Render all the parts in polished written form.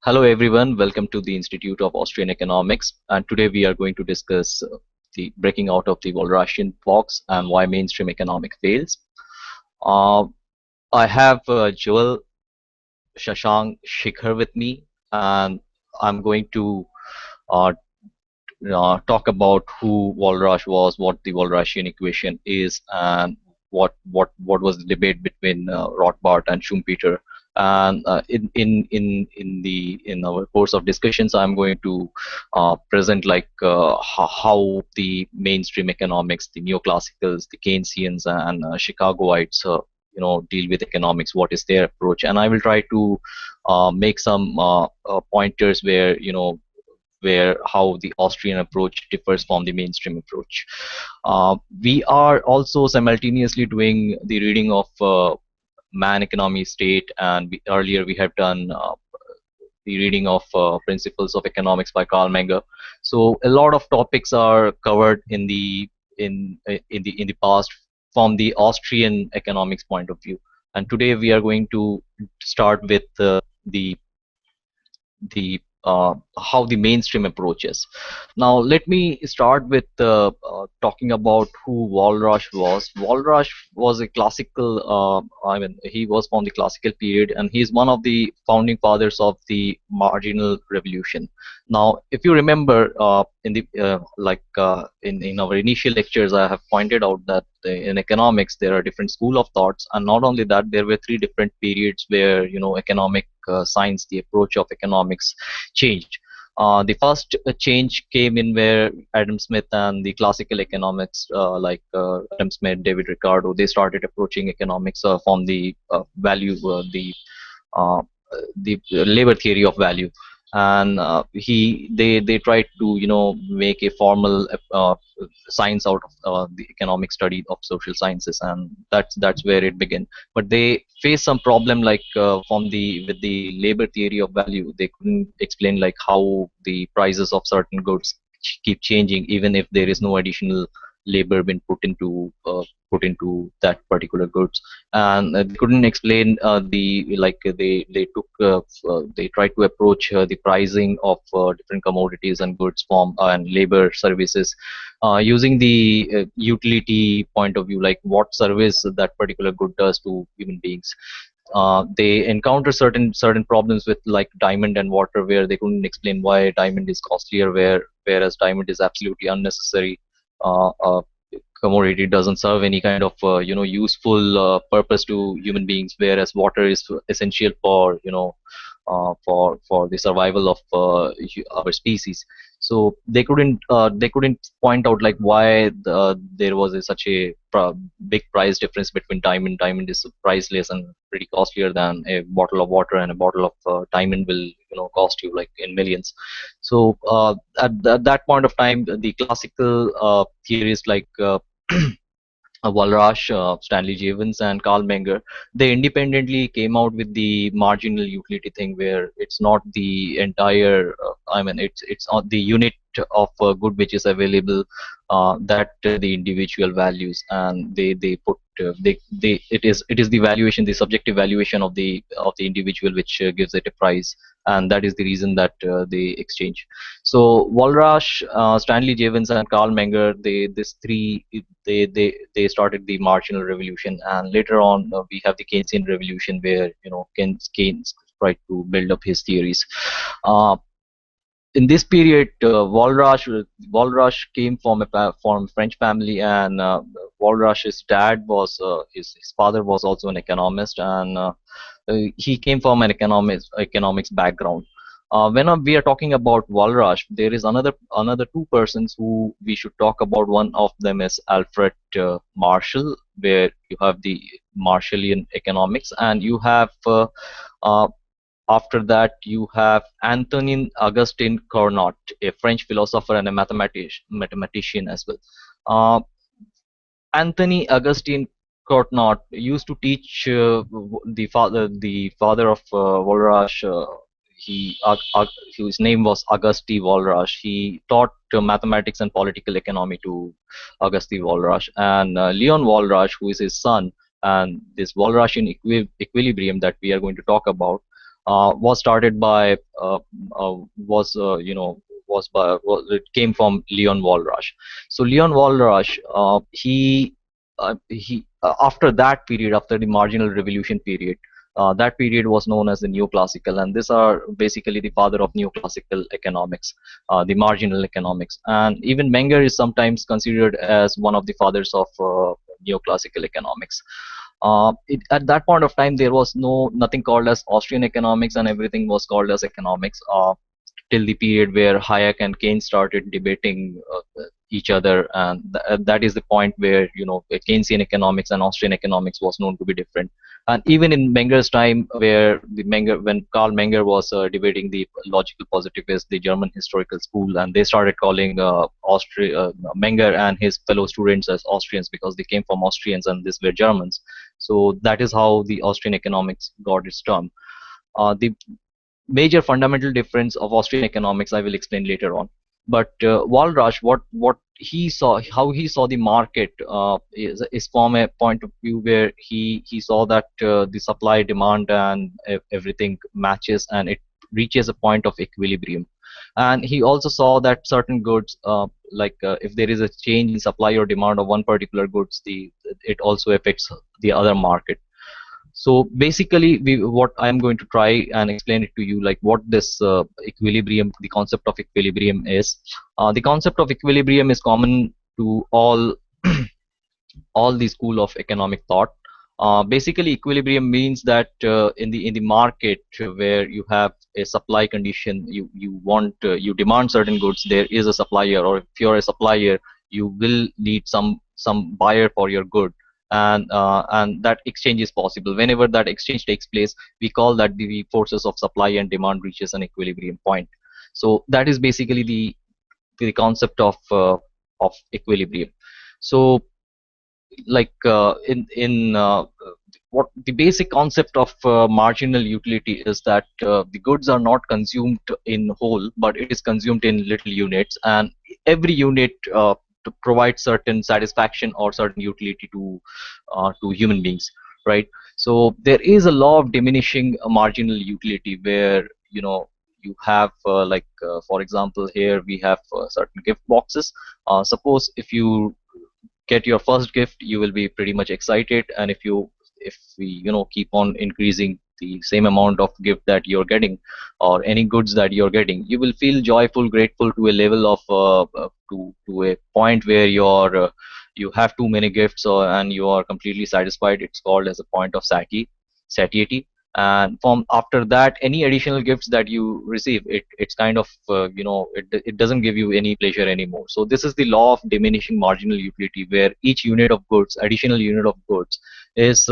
Hello everyone, welcome to the Institute of Austrian Economics, and today we are going to discuss the breaking out of the Walrasian box and why mainstream economic fails. Uh, I have Joel, Shashank, Shikhar with me, and I'm going to uh, talk about who Walras was, what the Walrasian equation is, and what was the debate between Rothbard and Schumpeter. And in our course of discussions, I'm going to present like how the mainstream economics, the neoclassicals, the Keynesians, and Chicagoites, deal with economics. What is their approach? And I will try to make some pointers where how the Austrian approach differs from the mainstream approach. We are also simultaneously doing the reading of Man, Economy, State, and earlier we have done the reading of Principles of Economics by Karl Menger. So a lot of topics are covered in the past from the Austrian economics point of view. And today we are going to start with the how the mainstream approaches. Now, let me start with talking about who Walras was. Walras was a classical, he was from the classical period, and he is one of the founding fathers of the marginal revolution. Now, if you remember, in our initial lectures, I have pointed out that in economics there are different school of thoughts, and not only that, there were three different periods where economic science, the approach of economics, changed. The first change came in where Adam Smith and the classical economics Adam Smith, David Ricardo, they started approaching economics from the uh, the labor theory of value, and they tried to make a formal science out of the economic study of social sciences, and that's where it began. But they faced some problem like from the with the labor theory of value. They couldn't explain like how the prices of certain goods keep changing even if there is no additional labor been put into that particular goods, and they couldn't explain the like they tried to approach the pricing of different commodities and goods from and labor services using the utility point of view, like what service that particular good does to human beings. They encounter certain problems with like diamond and water, where they couldn't explain why diamond is costlier, whereas diamond is absolutely unnecessary commodity, doesn't serve any kind of useful purpose to human beings, whereas water is essential for for the survival of our species. So they couldn't point out like why there was such a big price difference between diamond is priceless and pretty costlier than a bottle of water, and a bottle of diamond will cost you like in millions. So at that point of time, the classical theorists like Walras, Stanley Jevons, and Karl Menger, they independently came out with the marginal utility thing, where it's not the entire. It's not the unit of good which is available, that the individual values, and they put it is the valuation, the subjective valuation of the individual, which gives it a price, and that is the reason that they exchange. So Walras, Stanley Jevons, and Karl Menger, they started the marginal revolution, and later on we have the Keynesian revolution, where Keynes tried to build up his theories. In this period, Walras came from from French family, and Walras's dad was his father was also an economist, and he came from an economics background. When we are talking about Walras, there is another two persons who we should talk about. One of them is Alfred Marshall, where you have the Marshallian economics, and you have uh, after that you have Antonin Augustin Cournot, a French philosopher and a mathematician as well. Uh, Anthony Augustine Cournot used to teach the father of Walras. His name was Auguste Walras. He taught mathematics and political economy to Auguste Walras, and Leon Walras, who is his son, and this Walrasian equilibrium that we are going to talk about. was started by was it came from Leon Walras. So Leon Walras, after that period, after the marginal revolution period, that period was known as the neoclassical, and these are basically the father of neoclassical economics, the marginal economics. And even Menger is sometimes considered as one of the fathers of neoclassical economics. At that point of time, there was nothing called as Austrian economics, and everything was called as economics. Till the period where Hayek and Keynes started debating each other, and that is the point where Keynesian economics and Austrian economics was known to be different. And even in Menger's time, when Karl Menger was debating the logical positivists, the German historical school, and they started calling Menger and his fellow students as Austrians because they came from Austrians and these were Germans. So that is how the Austrian economics got its term. The major fundamental difference of Austrian economics I will explain later on. But Walras, what he saw, how he saw the market is from a point of view where he saw that the supply, demand, and everything matches, and it reaches a point of equilibrium. And he also saw that certain goods, if there is a change in supply or demand of one particular goods, it also affects the other market. So basically, what I'm going to try and explain it to you, like what this equilibrium, the concept of equilibrium is. The concept of equilibrium is common to all the school of economic thought. Basically, equilibrium means that in the market where you have a supply condition, you demand certain goods, there is a supplier, or if you're a supplier, you will need some buyer for your good. And that exchange is possible. Whenever that exchange takes place, we call that the forces of supply and demand reaches an equilibrium point. So that is basically the concept of equilibrium. So what the basic concept of marginal utility is that the goods are not consumed in whole, but it is consumed in little units, and every unit to provide certain satisfaction or certain utility to human beings, right? So there is a law of diminishing marginal utility where you have for example, here we have certain gift boxes. Suppose if you get your first gift, you will be pretty much excited, and if we keep on increasing the same amount of gift that you're getting or any goods that you're getting, you will feel joyful, grateful to a level of to a point where you have too many gifts, and you are completely satisfied. It's called as a point of satiety. And from after that, any additional gifts that you receive, it's kind of it doesn't give you any pleasure anymore. So this is the law of diminishing marginal utility, where each unit of goods, additional unit of goods, is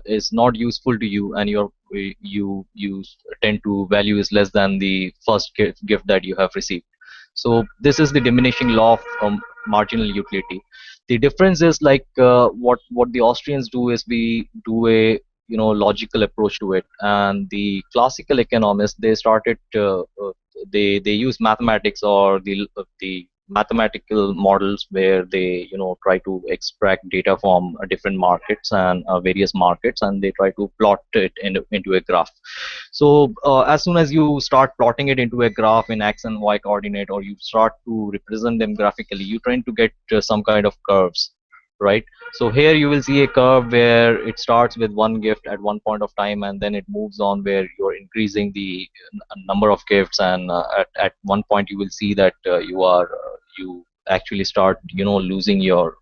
is not useful to you, and you tend to value is less than the first gift that you have received. So this is the diminishing law of marginal utility. The difference is what the Austrians do is we do a logical approach to it, and the classical economists, they started they use mathematics or the mathematical models where they try to extract data from different markets and various markets, and they try to plot it into a graph. So as soon as you start plotting it into a graph in x and y coordinate, or you start to represent them graphically, you try to get some kind of curves, right? So here you will see a curve where it starts with one gift at one point of time, and then it moves on where you're increasing the number of gifts, and at one point you will see that you actually start losing your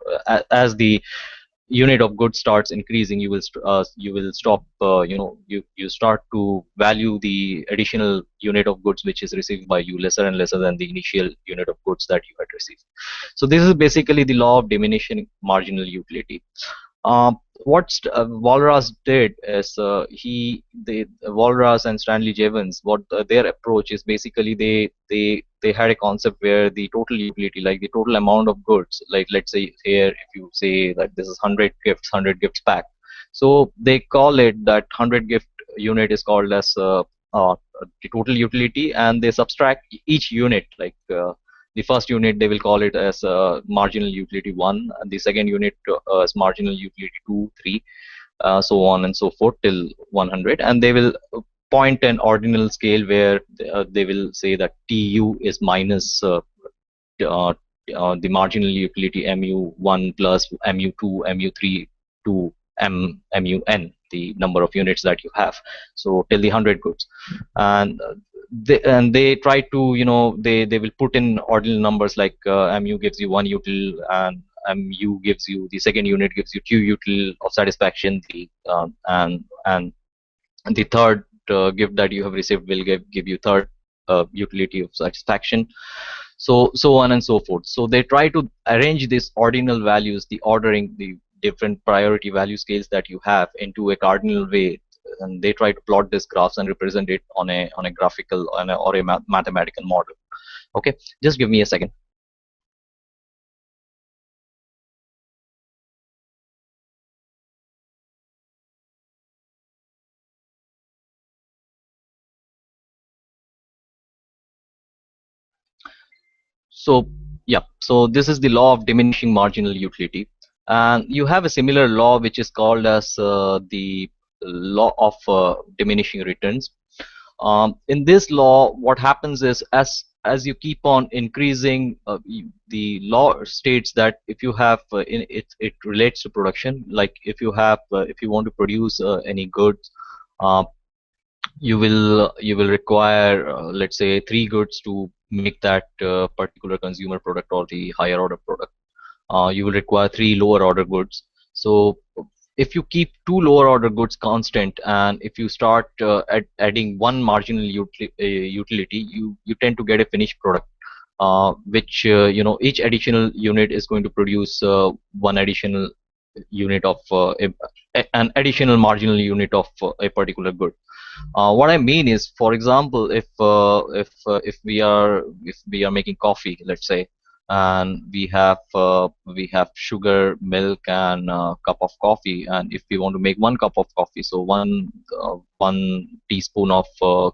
as the unit of goods starts increasing, you will stop you start to value the additional unit of goods which is received by you lesser and lesser than the initial unit of goods that you had received. So this is basically the law of diminishing marginal utility. What Walras did is Walras and Stanley Jevons, what their approach is, basically they had a concept where the total utility, like the total amount of goods, like let's say here if you say that this is 100 gifts pack, so they call it that 100 gift unit is called as the total utility, and they subtract each unit, the first unit they will call it as marginal utility 1, and the second unit as marginal utility 2, 3, so on and so forth till 100, and they will point an ordinal scale where they will say that TU is minus uh, the marginal utility mu1 plus mu2 mu3 to mun, the number of units that you have, so till the 100 goods. And they try to, they will put in ordinal numbers like mu gives you 1 util, and mu gives you, the second unit gives you 2 util of satisfaction, and the third gift that you have received will give you third utility of satisfaction, so on and so forth. So they try to arrange these ordinal values, the ordering, the different priority value scales that you have into a cardinal way, and they try to plot these graphs and represent it on a graphical or a mathematical model. Okay, just give me a second. So yeah, so this is the law of diminishing marginal utility, and you have a similar law which is called as the law of diminishing returns. In this law, what happens is, as you keep on increasing, the law states that if you have it relates to production. Like if you have if you want to produce any goods, uh, you will require let's say 3 goods to make that particular consumer product or the higher order product. You will require 3 lower order goods. So if you keep 2 lower order goods constant, and if you start adding one marginal utility, you tend to get a finished product, which each additional unit is going to produce one additional unit of an additional marginal unit of a particular good. What I mean is, for example, if we are making coffee, let's say, and we have sugar, milk, and cup of coffee, and if we want to make 1 cup of coffee, so one teaspoon of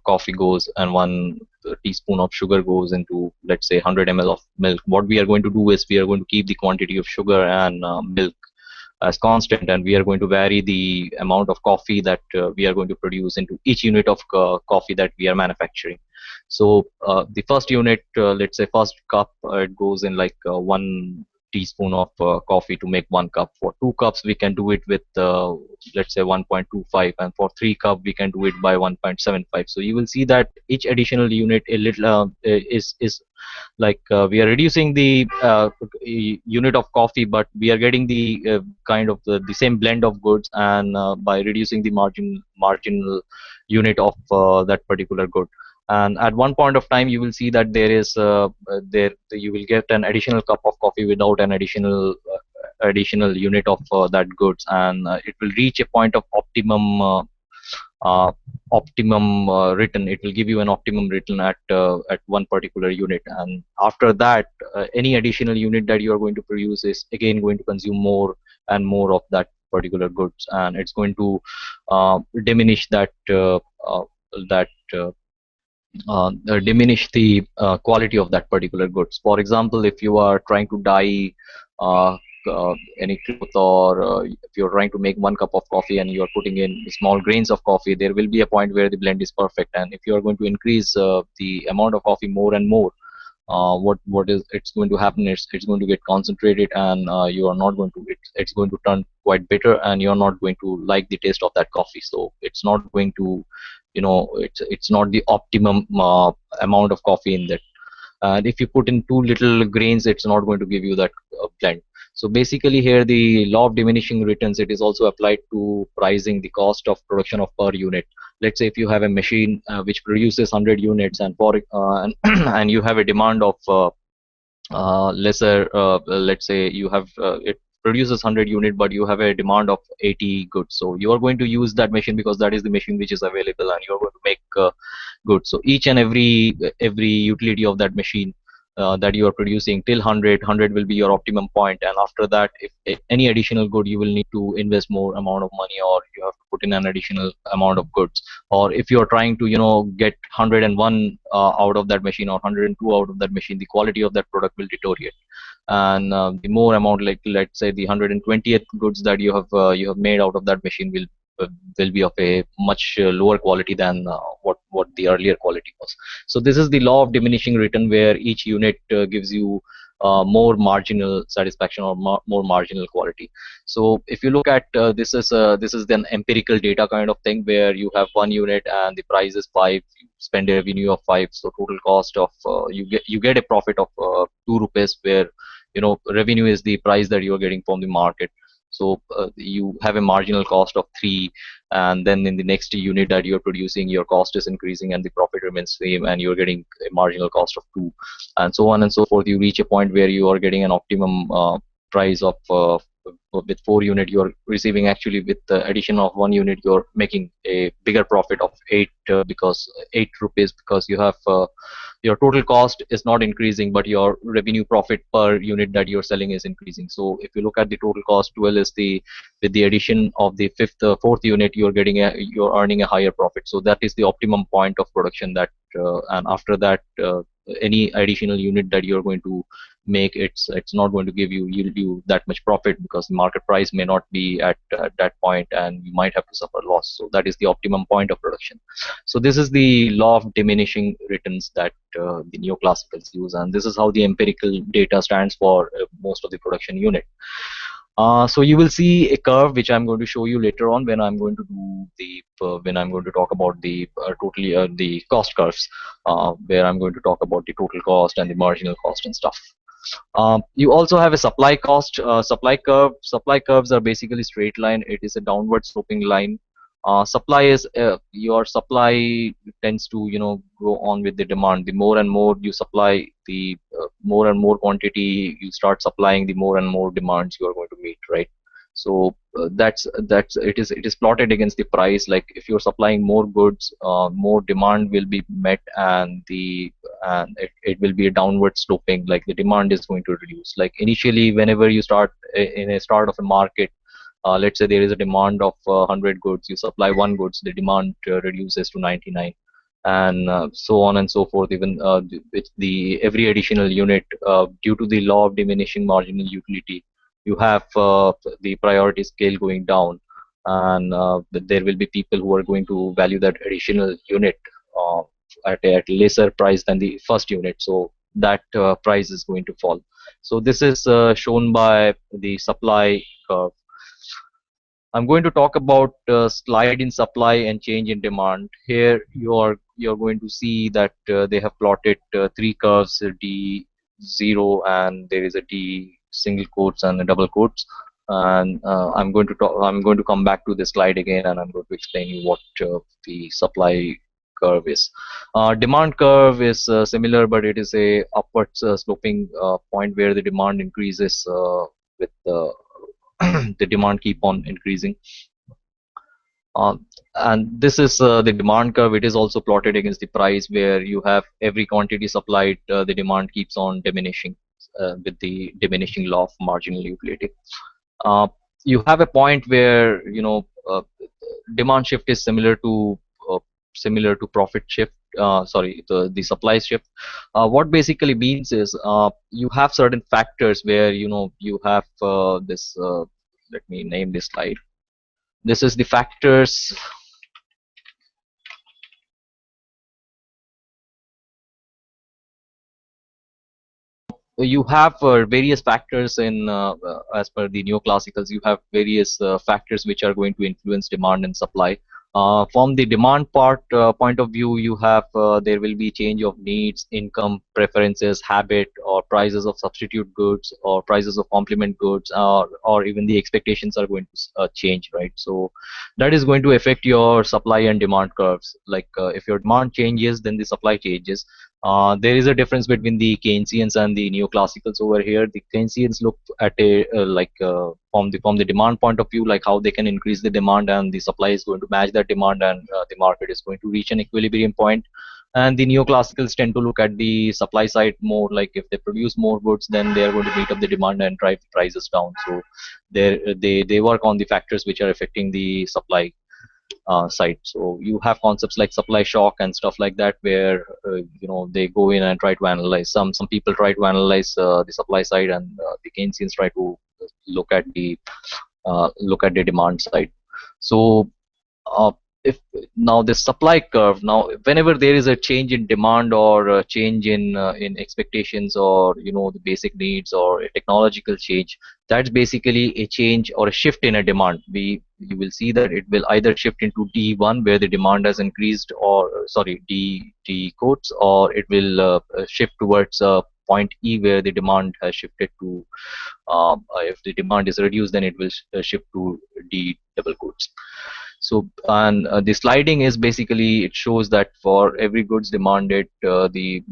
coffee goes, and 1 teaspoon of sugar goes into, let's say, 100 ml of milk. What we are going to do is we are going to keep the quantity of sugar and milk as constant, and we are going to vary the amount of coffee that we are going to produce into each unit of coffee that we are manufacturing. So the first unit, let's say first cup, it goes in like 1 teaspoon of coffee to make 1 cup. For 2 cups we can do it with let's say 1.25, and for 3 cup we can do it by 1.75. So you will see that each additional unit a little is like we are reducing the unit of coffee, but we are getting the kind of the same blend of goods, and by reducing the marginal unit of that particular good. And at one point of time you will see that there is there you will get an additional cup of coffee without an additional unit of that goods, and it will reach a point of uh, optimum return. It will give you an optimum return at one particular unit, and after that any additional unit that you are going to produce is again going to consume more and more of that particular goods, and it's going to diminish that diminish the quality of that particular goods. For example, if you are trying to dye uh, any cloth, or if you're trying to make 1 cup of coffee and you are putting in small grains of coffee, there will be a point where the blend is perfect. And if you are going to increase the amount of coffee more and more, what is it's going to happen is it's going to get concentrated, and you are not going to it's going to turn quite bitter, and you're not going to like the taste of that coffee. So it's not going to, it's not the optimum amount of coffee in that. And if you put in too little grains, it's not going to give you that blend. So basically here the law of diminishing returns, it is also applied to pricing the cost of production of per unit. Let's say if you have a machine which produces 100 units, and for and you have a demand of lesser, let's say you have it produces 100 unit, but you have a demand of 80 goods. So you are going to use that machine because that is the machine which is available, and you are going to make goods. So each and every utility of that machine that you are producing till 100 will be your optimum point, and after that, if any additional good, you will need to invest more amount of money, or you have to put in an additional amount of goods. Or if you are trying to get 101 out of that machine, or 102 out of that machine, the quality of that product will deteriorate. And the more amount, like let's say the 120th goods that you have made out of that machine will will be of a much lower quality than what the earlier quality was. So this is the law of diminishing return, where each unit gives you more marginal satisfaction or more marginal quality. So if you look at this is an empirical data kind of thing, where you have one unit and the price is 5, you spend a revenue of 5, so total cost of you get a profit of 2 rupees, where revenue is the price that you are getting from the market. So you have a marginal cost of 3, and then in the next unit that you're producing, your cost is increasing and the profit remains same, and you're getting a marginal cost of 2, and so on and so forth. You reach a point where you are getting an optimum price of with 4 unit, you're receiving, actually with the addition of 1 unit, you're making a bigger profit of 8 because 8 rupees, because you have your total cost is not increasing, but your revenue profit per unit that you're selling is increasing. So if you look at the total cost, 12 is the, with the addition of the fourth unit, you're earning a higher profit. So that is the optimum point of production. That and after that, any additional unit that you're going to make, it's not going to yield you that much profit, because the market price may not be at that point, and you might have to suffer loss. So that is the optimum point of production. So this is the law of diminishing returns that the neoclassicals use, and this is how the empirical data stands for most of the production unit. So you will see a curve which I'm going to show you later on when I'm going to do the when I'm going to talk about the the cost curves, where I'm going to talk about the total cost and the marginal cost and stuff. You also have a supply cost supply curve. Supply curves are basically straight line. It is a downward sloping line. Supply is your supply tends to go on with the demand. The more and more you supply, the more and more quantity you start supplying, the more and more demands you are going to meet, right? So that's it is plotted against the price. Like if you're supplying more goods, more demand will be met, and it will be a downward sloping. Like the demand is going to reduce. Like initially, whenever you start in a start of a market, let's say there is a demand of 100 goods, you supply 1 goods, the demand reduces to 99, and so on and so forth. Even with the every additional unit, due to the law of diminishing marginal utility, you have the priority scale going down, and there will be people who are going to value that additional unit at a lesser price than the first unit. So that price is going to fall. So this is shown by the supply curve. I'm going to talk about slide in supply and change in demand. Here you're going to see that they have plotted 3 curves, D0, and there is a D single quotes and a double quotes. And I'm going to come back to this slide again, and I'm going to explain you what the supply curve is. Demand curve is similar, but it is a upwards sloping point where the demand increases with the demand keep on increasing. And this is the demand curve. It is also plotted against the price, where you have every quantity supplied, the demand keeps on diminishing with the diminishing law of marginal utility. You have a point where demand shift is similar to profit shift. Sorry, the supply shift. What basically means is you have certain factors where you have this. Let me name this slide. This is the factors. You have various factors in as per the neoclassicals. You have various factors which are going to influence demand and supply. From the demand point of view, you have there will be change of needs, income, preferences, habit, or prices of substitute goods, or prices of complement goods, or even the expectations are going to change, right? So that is going to affect your supply and demand curves. Like if your demand changes, then the supply changes. There is a difference between the Keynesians and the neoclassicals over here. The Keynesians look at a from the demand point of view, like how they can increase the demand, and the supply is going to match that demand, and the market is going to reach an equilibrium point. And the neoclassicals tend to look at the supply side more, like if they produce more goods, then they are going to meet up the demand and drive prices down. So they work on the factors which are affecting the supply side. So you have concepts like supply shock and stuff like that, where they go in and try to analyze. Some people try to analyze the supply side, and the Keynesians try to look at the demand side. So if now the supply curve, now whenever there is a change in demand or a change in expectations, or the basic needs, or a technological change, that's basically a change or a shift in a demand. You will see that it will either shift into D1 where the demand has increased, or sorry, D quotes, or it will shift towards point E where the demand has shifted to, if the demand is reduced, then it will shift to D double quotes. So, and the sliding is basically, it shows that for every goods demanded, the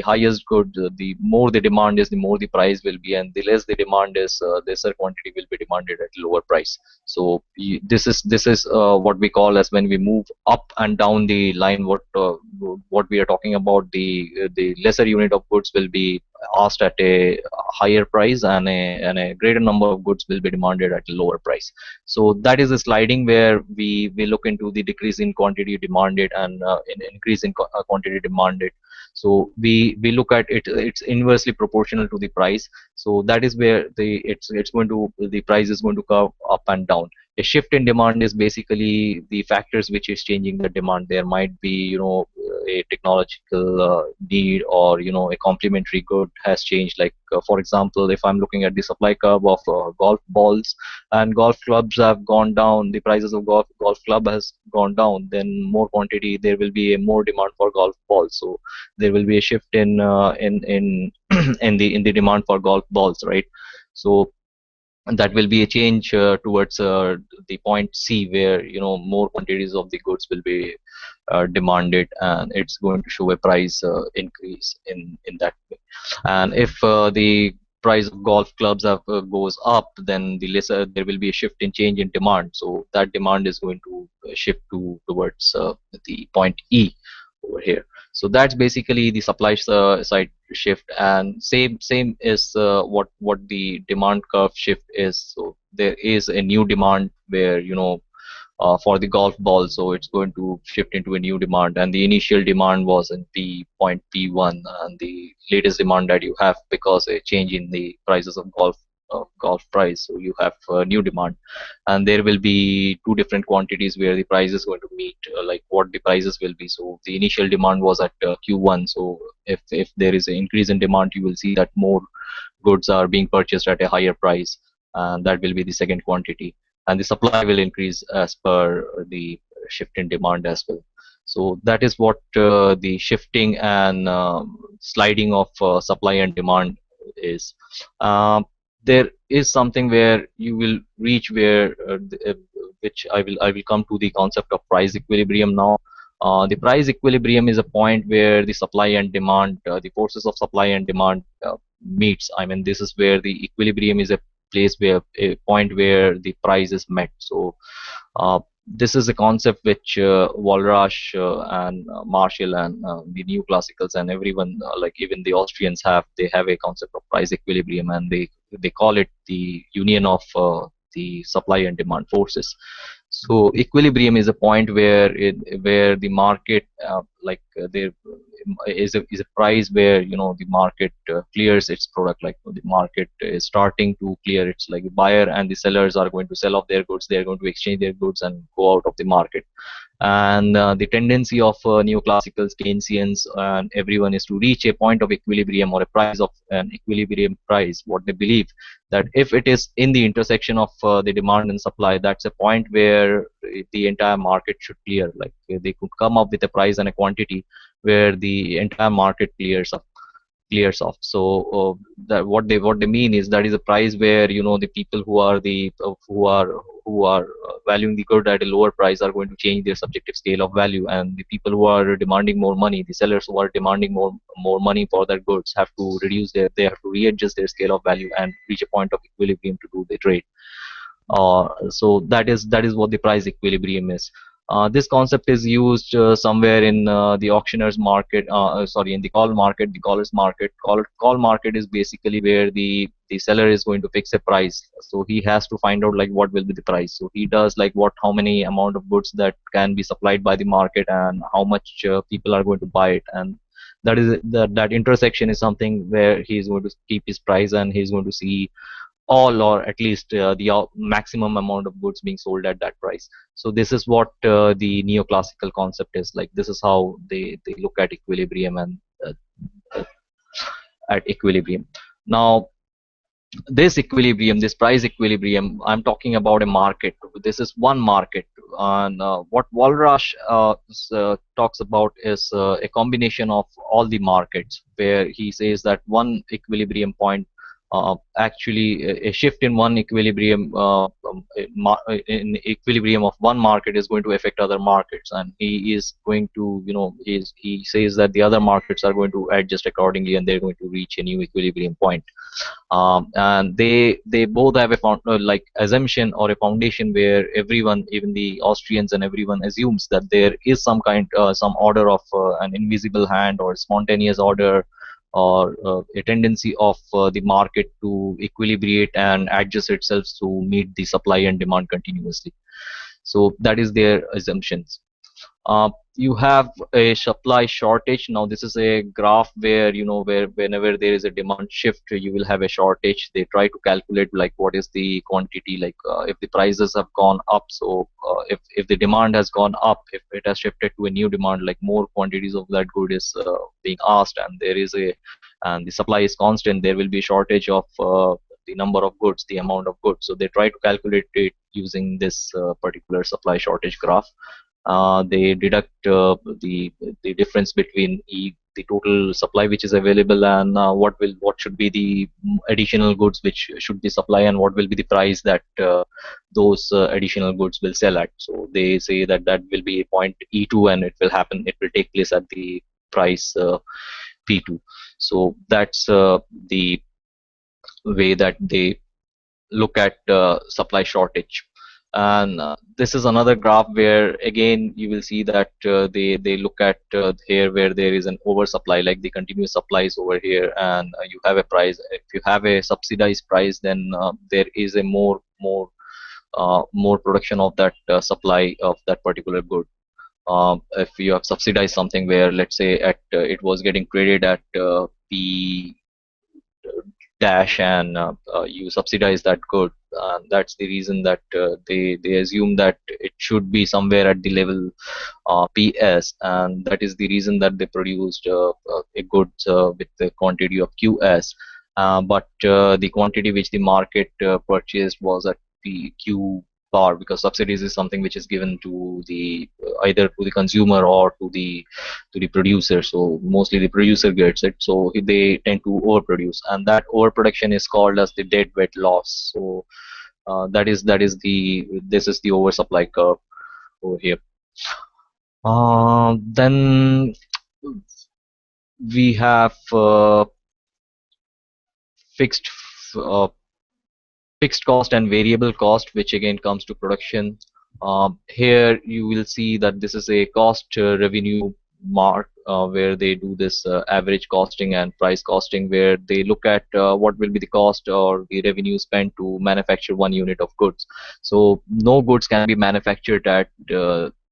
highest good, the more the demand is, the more the price will be, and the less the demand is, lesser quantity will be demanded at lower price. So this is what we call as when we move up and down the line. What we are talking about, the lesser unit of goods will be asked at a higher price, and a greater number of goods will be demanded at a lower price. So that is a sliding where we look into the decrease in quantity demanded and in increase in quantity demanded. So we look at it, it's inversely proportional to the price. So that is where the price is going to curve up and down. A shift in demand is basically the factors which is changing the demand. There might be a technological need, or a complementary good has changed. Like for example, if I'm looking at the supply curve of golf balls, and golf clubs have gone down, the prices of golf club has gone down, then more quantity, there will be a more demand for golf balls. So there will be a shift in in the demand for golf balls, right? So that will be a change towards the point C where more quantities of the goods will be demanded, and it's going to show a price increase in that way. And if the price of golf clubs goes up, then the lesser there will be a shift in change in demand. So that demand is going to shift towards the point E over here. So that's basically the supply side shift, and same is what the demand curve shift is. So there is a new demand where for the golf ball, so it's going to shift into a new demand, and the initial demand was in point P1, and the latest demand that you have, because a change in the prices of golf price, so you have new demand, and there will be two different quantities where the price is going to meet, like what the prices will be. So the initial demand was at Q1, so if there is an increase in demand, you will see that more goods are being purchased at a higher price, and that will be the second quantity, and the supply will increase as per the shift in demand as well. So that is what the shifting and sliding of supply and demand is. There is something where you will reach where which I will come to the concept of price equilibrium now. The price equilibrium is a point where the supply and demand, the forces of supply and demand meets. I mean, this is where the equilibrium is a place where a point where the price is met. So this is a concept which Walras and Marshall and the new classicals and everyone, like even the Austrians they have a concept of price equilibrium, and they call it the union of the supply and demand forces. So equilibrium is a point where the market there is a price where the market clears its product. Like the market is starting to clear. It's like the buyer and the sellers are going to sell off their goods. They are going to exchange their goods and go out of the market. And the tendency of neoclassicals, Keynesians, and everyone is to reach a point of equilibrium, or a price of an equilibrium price. What they believe, that if it is in the intersection of the demand and supply, that's a point where the entire market should clear. Like they could come up with a price and a quantity where the entire market clears off. So that what they mean is that is a price where the people who are valuing the good at a lower price are going to change their subjective scale of value, and the people who are demanding more money, the sellers who are demanding more money for their goods, have to they have to readjust their scale of value and reach a point of equilibrium to do the trade. So that is what the price equilibrium is. This concept is used somewhere in the auctioneer's market, in the call market, the caller's market. Call market is basically where the seller is going to fix a price. So he has to find out like what will be the price. So he does like how many amount of goods that can be supplied by the market, and how much people are going to buy it, and that intersection is something where he is going to keep his price, and he is going to see all, or at least the maximum amount of goods being sold at that price. So this is what the neoclassical concept is like. This is how they look at equilibrium and uh, at equilibrium. Now, this equilibrium, this price equilibrium, I'm talking about a market. This is one market. And what Walras talks about is a combination of all the markets, where he says that one equilibrium point, actually a shift in one equilibrium, in equilibrium of one market is going to affect other markets, and he is going to, he says that the other markets are going to adjust accordingly, and they're going to reach a new equilibrium point. And they both have a like assumption or a foundation where everyone, even the Austrians and everyone, assumes that there is some kind, some order of an invisible hand or spontaneous order, or a tendency of the market to equilibrate and adjust itself to meet the supply and demand continuously. So that is their assumptions. You have a supply shortage. Now this is a graph where, where whenever there is a demand shift, you will have a shortage. They try to calculate like what is the quantity, like if the prices have gone up, so if the demand has gone up, if it has shifted to a new demand, like more quantities of that good is being asked, and there is a, and the supply is constant, there will be a shortage of the number of goods, the amount of goods. So they try to calculate it using this particular supply shortage graph. They deduct the difference between the total supply which is available, and what should be the additional goods which should be supply, and what will be the price that those additional goods will sell at. So they say that that will be point E2, and it will take place at the price P2. So that's the way that they look at supply shortage. And this is another graph where again you will see that they look at here where there is an oversupply, like the continuous supplies over here, and you have a price. If you have a subsidized price, then there is a more production of that supply of that particular good. If you have subsidized something where, let's say, at it was getting traded at P dash, and you subsidize that good, that's the reason that they assume that it should be somewhere at the level PS, and that is the reason that they produced a goods with the quantity of QS, but the quantity which the market purchased was at the Q bar, because subsidies is something which is given to the either to the consumer or to the producer. So mostly the producer gets it, so they tend to overproduce, and that overproduction is called as the dead weight loss. So that is the this is the oversupply curve over here. Then we have fixed uh, fixed cost and variable cost, which again comes to production. Here you will see that this is a cost revenue mark, where they do this average costing and price costing, where they look at what will be the cost or the revenue spent to manufacture one unit of goods. So no goods can be manufactured at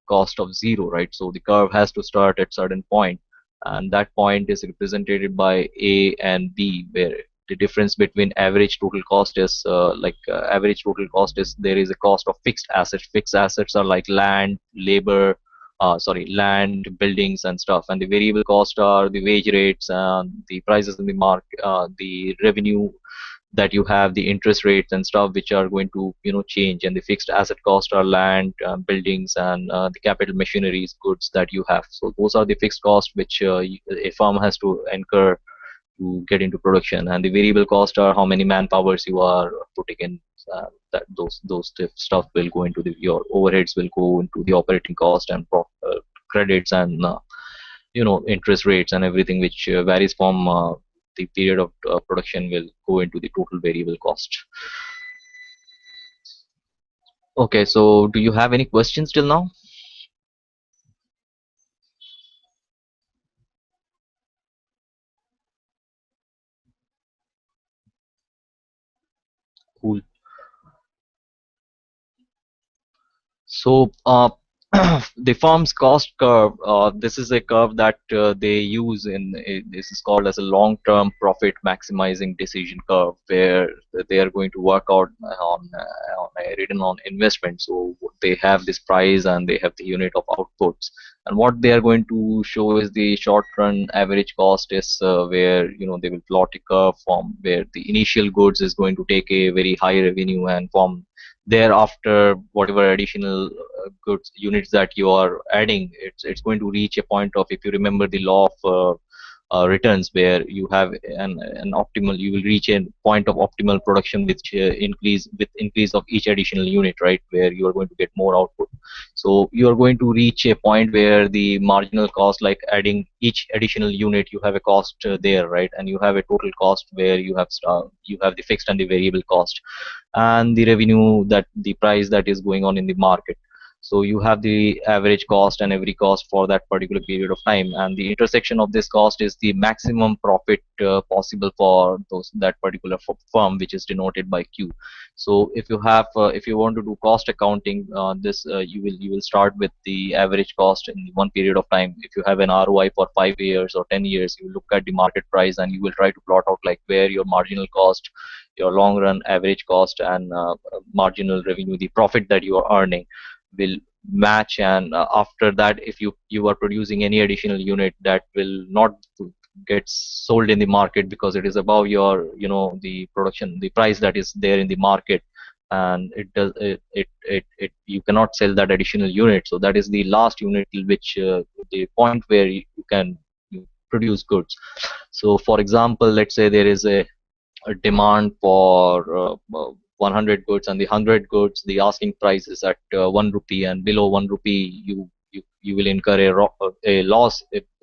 cost of zero, right? So the curve has to start at certain point, and that point is represented by A and B, where the difference between average total cost is average total cost is, there is a cost of fixed assets. Fixed assets are like land, labor, land, buildings and stuff, and the variable cost are the wage rates and the prices in the market, the revenue that you have, the interest rates and stuff, which are going to change, and the fixed asset cost are land, buildings, and the capital machineries goods that you have. So those are the fixed costs which a firm has to incur to get into production, and the variable cost are how many manpowers you are putting in. That those stuff will go into your overheads will go into the operating cost, and credits, and interest rates and everything which varies from the period of production will go into the total variable cost. Okay, so do you have any questions till now? Cool. So the firm's cost curve, this is a curve that they use this is called as a long-term profit maximizing decision curve, where they are going to work out on a return on investment. So they have this price and they have the unit of outputs, and what they are going to show is the short-run average cost is where they will plot a curve from where the initial goods is going to take a very high revenue, and from thereafter whatever additional goods units that you are adding, it's going to reach a point of, if you remember the law of returns, where you have an optimal, you will reach a point of optimal production which increase of each additional unit, right, where you are going to get more output. So you are going to reach a point where the marginal cost, like adding each additional unit, you have a cost there, right, and you have a total cost where you have the fixed and the variable cost, and the revenue, that the price that is going on in the market. So you have the average cost and every cost for that particular period of time, and the intersection of this cost is the maximum profit possible for that particular firm, which is denoted by Q. So if you want to do cost accounting, this you will start with the average cost in one period of time. If you have an ROI for 5 years or 10 years, you look at the market price and you will try to plot out like where your marginal cost, your long run average cost, and marginal revenue, the profit that you are earning, will match. And after that, if you are producing any additional unit, that will not get sold in the market because it is above your the production, the price that is there in the market, and it you cannot sell that additional unit. So that is the last unit till which the point where you can produce goods. So for example, let's say there is a demand for 100 goods, and the 100 goods, the asking price is at 1 rupee, and below 1 rupee you will incur a loss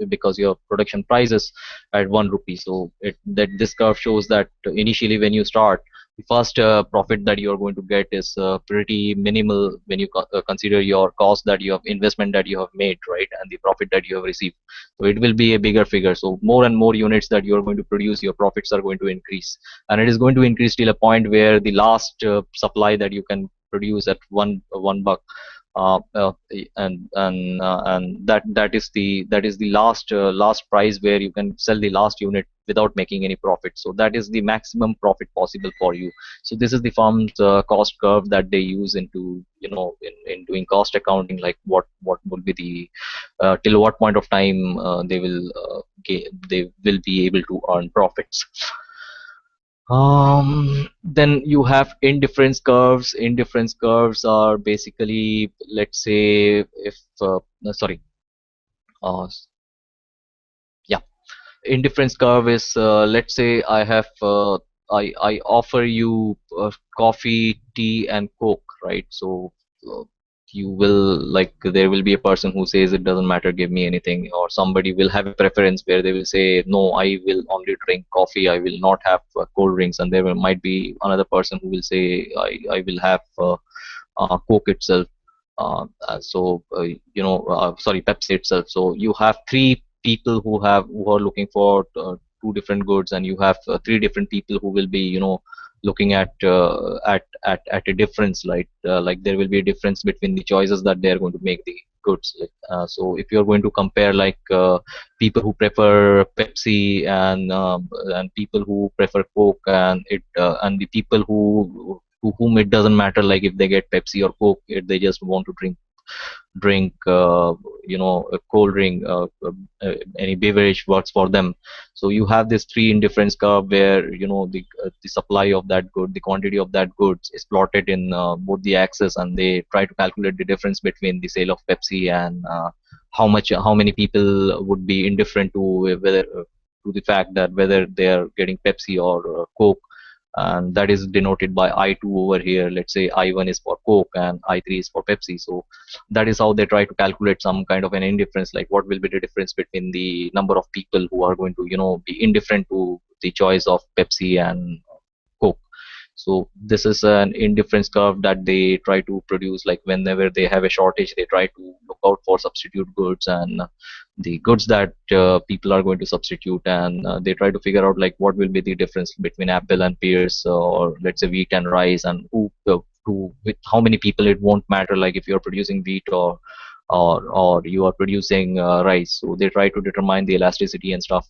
because your production price is at 1 rupee. So that this curve shows that initially when you start, the first profit that you are going to get is pretty minimal when you consider your cost, that you have investment that you have made, right, and the profit that you have received. So it will be a bigger figure. So more and more units that you are going to produce, your profits are going to increase, and it is going to increase till a point where the last supply that you can produce at one buck, and that is the last price where you can sell the last unit without making any profit. So that is the maximum profit possible for you. So this is the firm's cost curve that they use into in doing cost accounting, like what would be the till what point of time they will be able to earn profits. Then you have indifference curves. Indifference curves are basically, let's say, if sorry, uh, yeah, indifference curve is, let's say I offer you coffee, tea, and Coke, right? So uh, you will, like, there will be a person who says it doesn't matter, give me anything, or somebody will have a preference where they will say no, I will only drink coffee, I will not have cold drinks, and might be another person who will say I will have Coke itself. Sorry, Pepsi itself. So you have three people who are looking for two different goods, and you have three different people who will be looking at a difference, like there will be a difference between the choices that they are going to make the goods. So if you're going to compare people who prefer Pepsi and people who prefer Coke, and the people to whom it doesn't matter, like if they get Pepsi or Coke, they just want to drink a cold drink, any beverage works for them. So you have this three indifference curve where the supply of that good, the quantity of that goods is plotted in both the axes, and they try to calculate the difference between the sale of Pepsi and how many people would be indifferent to whether to the fact that whether they are getting Pepsi or Coke, and that is denoted by I2 over here. Let's say I1 is for Coke and I3 is for Pepsi. So that is how they try to calculate some kind of an indifference, like what will be the difference between the number of people who are going to be indifferent to the choice of Pepsi and Coke. So this is an indifference curve that they try to produce, like whenever they have a shortage, they try to look out for substitute goods, and the goods that people are going to substitute, and they try to figure out like what will be the difference between apple and pears, or let's say wheat and rice, and with how many people it won't matter, like if you're producing wheat or you are producing rice. So they try to determine the elasticity and stuff.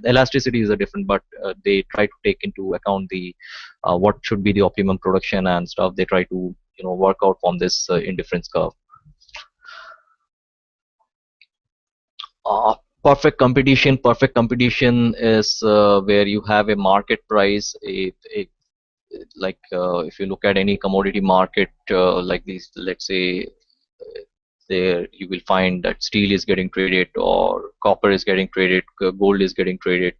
Elasticity is a different, but they try to take into account the what should be the optimum production and stuff. They try to work out from this indifference curve. Uh, perfect competition is where you have a market price, like if you look at any commodity market, like these, let's say, there you will find that steel is getting traded, or copper is getting traded, gold is getting traded,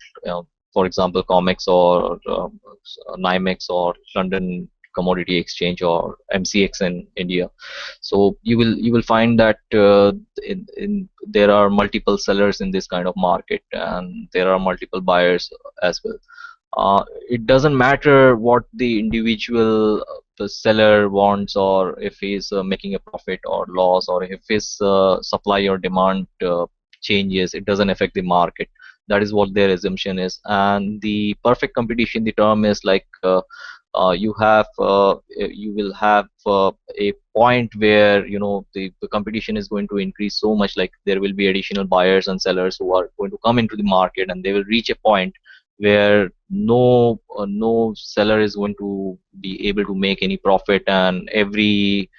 for example COMEX or NYMEX or London Commodity Exchange or MCX in India. So you will find that there are multiple sellers in this kind of market, and there are multiple buyers as well. It doesn't matter what the individual the seller wants, or if he's making a profit or loss, or if his supply or demand changes. It doesn't affect the market. That is what their assumption is. And the perfect competition, the term is like you will have a point where the competition is going to increase so much, like there will be additional buyers and sellers who are going to come into the market, and they will reach a point where no seller is going to be able to make any profit, and every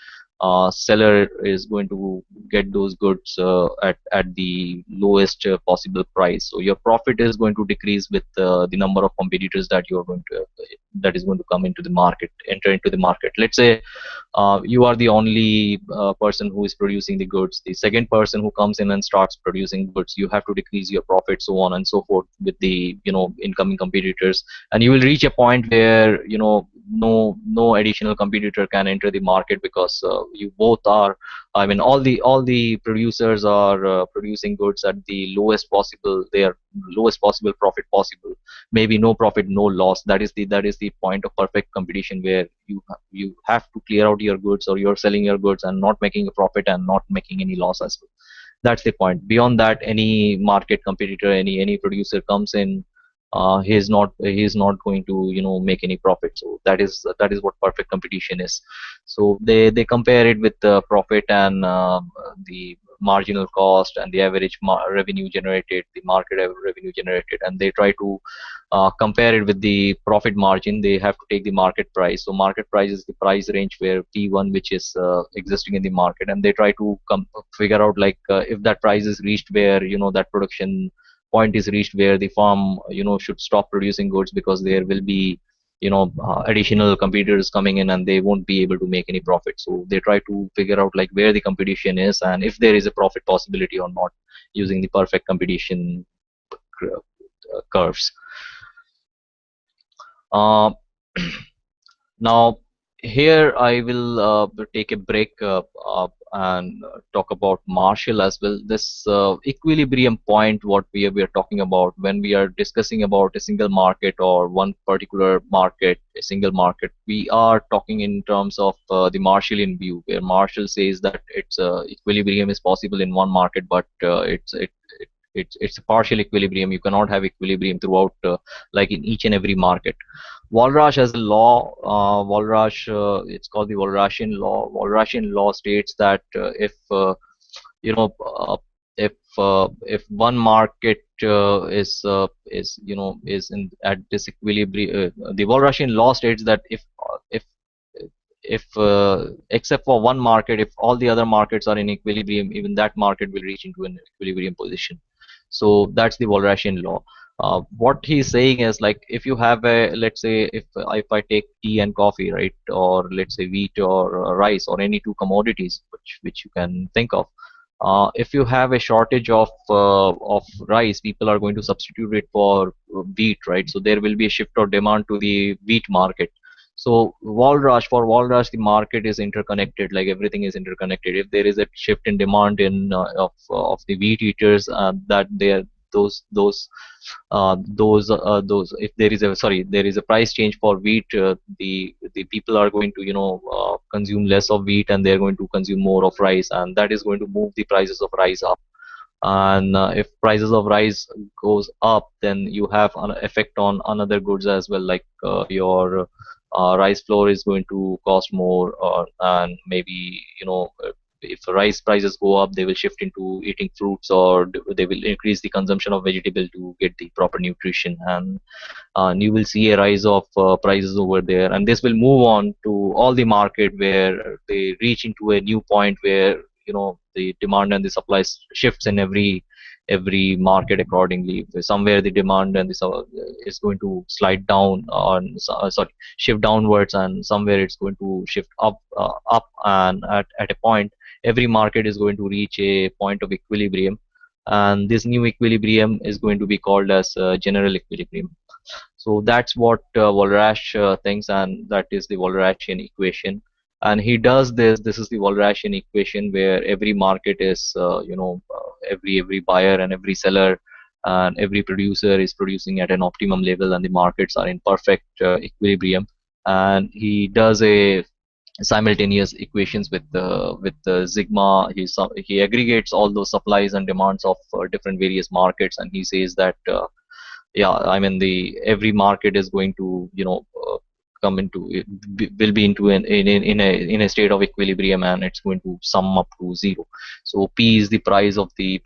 seller is going to get those goods at the lowest possible price. So your profit is going to decrease with the number of competitors that is going to come into the market, enter into the market. Let's say you are the only person who is producing the goods. The second person who comes in and starts producing goods, you have to decrease your profit, so on and so forth, with the incoming competitors. And you will reach a point where no additional competitor can enter the market, because you both are, I mean, all the producers are producing goods at the lowest possible, their lowest possible profit possible. Maybe no profit, no loss. That is the point of perfect competition, where you have to clear out your goods, or you're selling your goods and not making a profit and not making any loss as well. That's the point. Beyond that, any market competitor, any producer comes in, he is not going to make any profit. So that is what perfect competition is. So they compare it with the profit and the marginal cost and the average revenue generated, the market revenue generated, and they try to compare it with the profit margin. They have to take the market price. So market price is the price range where P1, which is existing in the market, and they try to figure out, like, if that price is reached, where that production point is reached, where the farm should stop producing goods, because there will be additional competitors coming in, and they won't be able to make any profit. So they try to figure out, like, where the competition is and if there is a profit possibility or not, using the perfect competition curves. uh, Now, here I will take a break and talk about Marshall as well. This equilibrium point, what we are talking about when we are discussing about a single market or one particular market, a single market, we are talking in terms of the Marshallian view, where Marshall says that equilibrium is possible in one market, but it's a partial equilibrium. You cannot have equilibrium throughout, like in each and every market. Walras has a law. It's called the Walrasian law. Walrasian law states that you know if one market is in at disequilibrium, the Walrasian law states that if except for one market, if all the other markets are in equilibrium, even that market will reach into an equilibrium position. So that's the Walrasian law. What he's saying is, like, if you have a, let's say, if I take tea and coffee, right, or let's say wheat or rice, or any two commodities which you can think of. If you have a shortage of rice, people are going to substitute it for wheat, right? So there will be a shift of demand to the wheat market. So for Walras, the market is interconnected, like everything is interconnected. If there is a shift in demand in of the wheat eaters, that they those if there is a there is a price change for wheat, the people are going to consume less of wheat, and they're going to consume more of rice, and that is going to move the prices of rice up. And if prices of rice goes up, then you have an effect on another goods as well, like your rice flour is going to cost more, and maybe if rice prices go up, they will shift into eating fruits, or they will increase the consumption of vegetable to get the proper nutrition, and you will see a rise of prices over there, and this will move on to all the market where they reach into a new point where the demand and the supply shifts in every market accordingly. Somewhere the demand and is going to slide down on sorry, shift downwards, and somewhere it's going to shift up, and at a point every market is going to reach a point of equilibrium, and this new equilibrium is going to be called as general equilibrium. So that's what Walras thinks, and that is the Walrasian equation. And he does this. This is the Walrasian equation where every market is, every buyer and every seller and every producer is producing at an optimum level, and the markets are in perfect equilibrium. And he does a simultaneous equations with the sigma. He aggregates all those supplies and demands of different various markets, and he says that yeah, I mean, the every market is going to come into will be into in a state of equilibrium, and it's going to sum up to zero. So pi is the price of the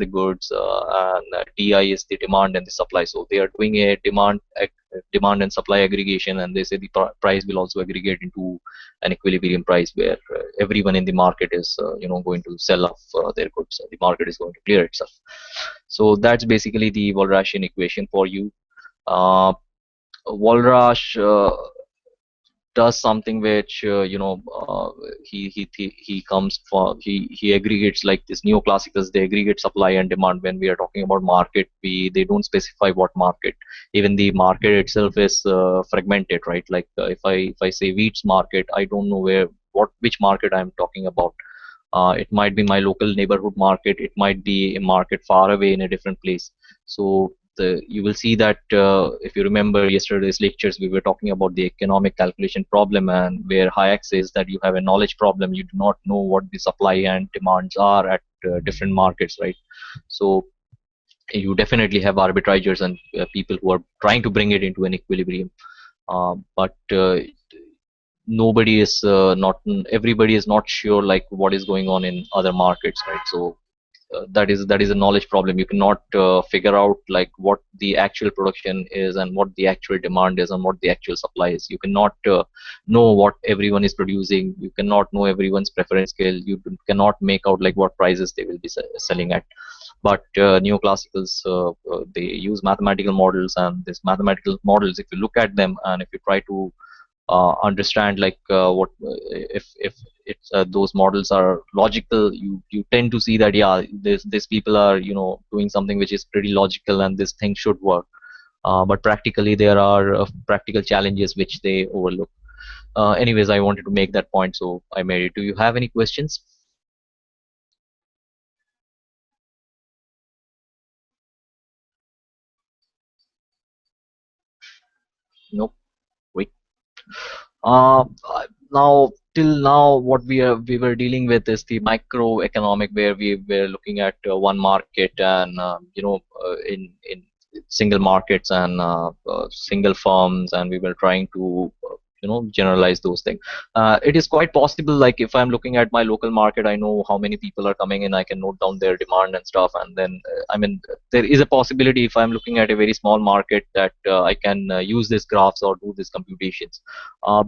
goods, and di is the demand and the supply. So they are doing a demand and supply aggregation, and they say the price will also aggregate into an equilibrium price where everyone in the market is going to sell off their goods. The market is going to clear itself. So that's basically the Walrasian equation for you. Walras does something which he comes for. He aggregates like this neoclassicals. They aggregate supply and demand. When we are talking about market, they don't specify what market. Even the market itself is fragmented, right? Like if I say wheats market, I don't know which market I'm talking about. It might be my local neighborhood market. It might be a market far away in a different place. So you will see that if you remember yesterday's lectures, we were talking about the economic calculation problem, and where Hayek says that you have a knowledge problem. You do not know what the supply and demands are at different markets, right? So you definitely have arbitrageurs and people who are trying to bring it into an equilibrium, but nobody is not everybody is not sure like what is going on in other markets, right? So that is a knowledge problem. You cannot figure out like what the actual production is and what the actual demand is and what the actual supply is. You cannot know what everyone is producing. You cannot know everyone's preference scale. You cannot make out like what prices they will be selling at. But neoclassicals, they use mathematical models, and these mathematical models, if you look at them and if you try to understand like what if it's those models are logical, you tend to see that yeah, these people are doing something which is pretty logical and this thing should work, but practically there are practical challenges which they overlook. Anyways, I wanted to make that point, so I made it. Do you have any questions? Nope. Wait. Uh, Now, till now, what we were dealing with is the microeconomic, where we were looking at one market and in single markets and single firms, and we were trying to generalize those things. It is quite possible, like if I'm looking at my local market, I know how many people are coming in. I can note down their demand and stuff, and then I mean, there is a possibility if I'm looking at a very small market that I can use these graphs or do these computations.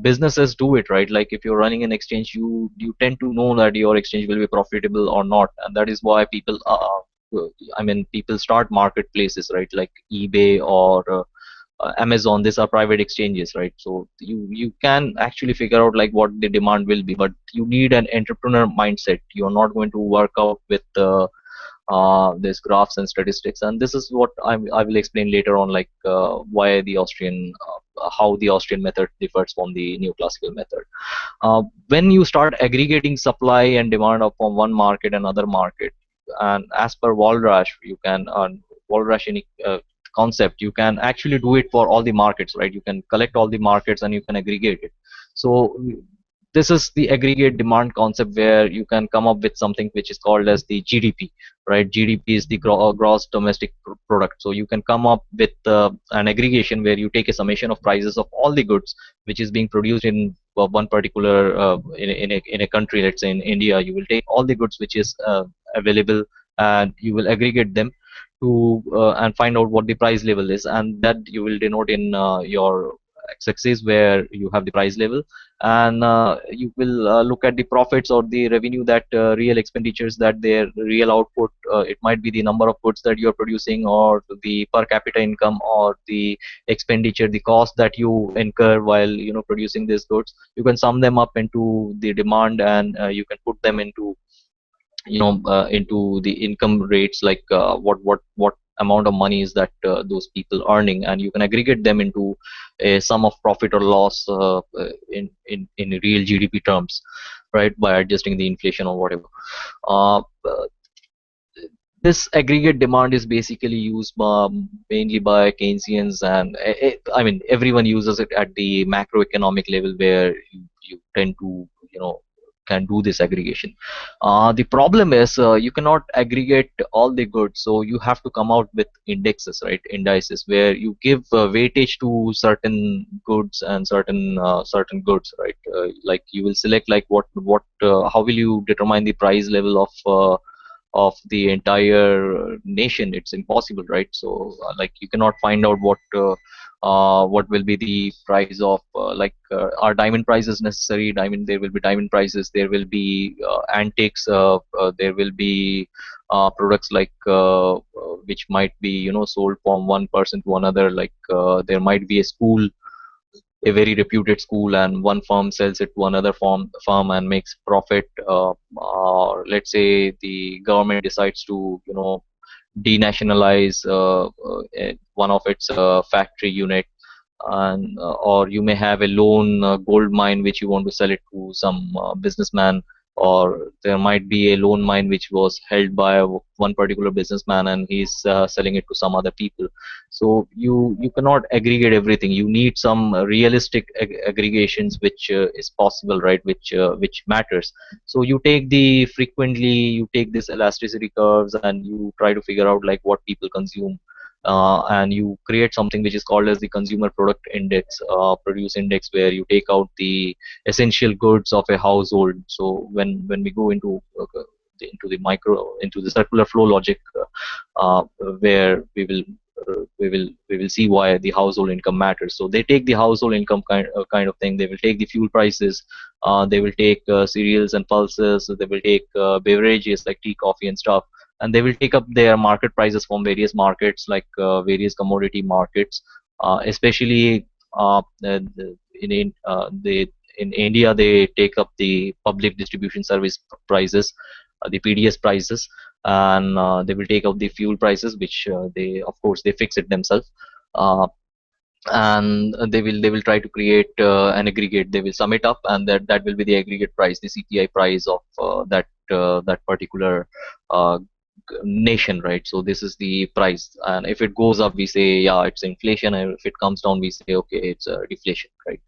Businesses do it, right? Like if you're running an exchange, you tend to know that your exchange will be profitable or not, and that is why people I mean, people start marketplaces, right? Like eBay or Amazon. These are private exchanges, right? So you can actually figure out like what the demand will be, but you need an entrepreneur mindset. You're not going to work out with these graphs and statistics, and this is what I will explain later on, like why the Austrian how the Austrian method differs from the neoclassical method. When you start aggregating supply and demand from one market and other market, and as per Walras, you can Walrasian concept, you can actually do it for all the markets, right? You can collect all the markets and you can aggregate it. So this is the aggregate demand concept, where you can come up with something which is called as the GDP, right? GDP is the gross domestic product. So you can come up with an aggregation where you take a summation of prices of all the goods which is being produced in one particular in a country. Let's say in India, you will take all the goods which is available, and you will aggregate them to and find out what the price level is, and that you will denote in your x-axis where you have the price level, and you will look at the profits or the revenue, that real expenditures, that their real output, it might be the number of goods that you are producing, or the per capita income, or the expenditure, the cost that you incur while producing these goods. You can sum them up into the demand, and you can put them into the income rates, like what amount of money is that those people earning, and you can aggregate them into a sum of profit or loss in real GDP terms, right, by adjusting the inflation or whatever. uh, this aggregate demand is basically used mainly by Keynesians, and I mean everyone uses it at the macroeconomic level, where you tend to can do this aggregation. The problem is you cannot aggregate all the goods, so you have to come out with indexes, right? Indices where you give weightage to certain goods and certain goods, right? Like you will select like what how will you determine the price level of the entire nation? It's impossible, right? So like you cannot find out what will be the price of are diamond prices necessary? Diamond, there will be diamond prices, there will be antiques, there will be products like which might be sold from one person to another, like there might be a school, a very reputed school, and one firm sells it to another firm and makes profit, or let's say the government decides to denationalize one of its factory unit, and or you may have a lone gold mine which you want to sell it to some businessman, or there might be a loan mine which was held by one particular businessman and he's selling it to some other people. So you cannot aggregate everything. You need some realistic aggregations which is possible, right? Which matters. So you take the frequently, you take this elasticity curves, and you try to figure out like what people consume, and you create something which is called as the consumer product index, produce index, where you take out the essential goods of a household. So when we go into the micro, into the circular flow logic, where we will see why the household income matters. So they take the household income kind of thing. They will take the fuel prices, they will take cereals and pulses, they will take beverages like tea, coffee and stuff, and they will take up their market prices from various markets, like various commodity markets, especially in India they take up the public distribution service prices, the PDS prices, and they will take up the fuel prices, which they of course they fix it themselves. Uh, and they will try to create an aggregate. They will sum it up, and that will be the aggregate price, the CPI price of that particular uh, nation, right? So this is the price, and if it goes up we say yeah it's inflation, and if it comes down we say okay it's deflation, right?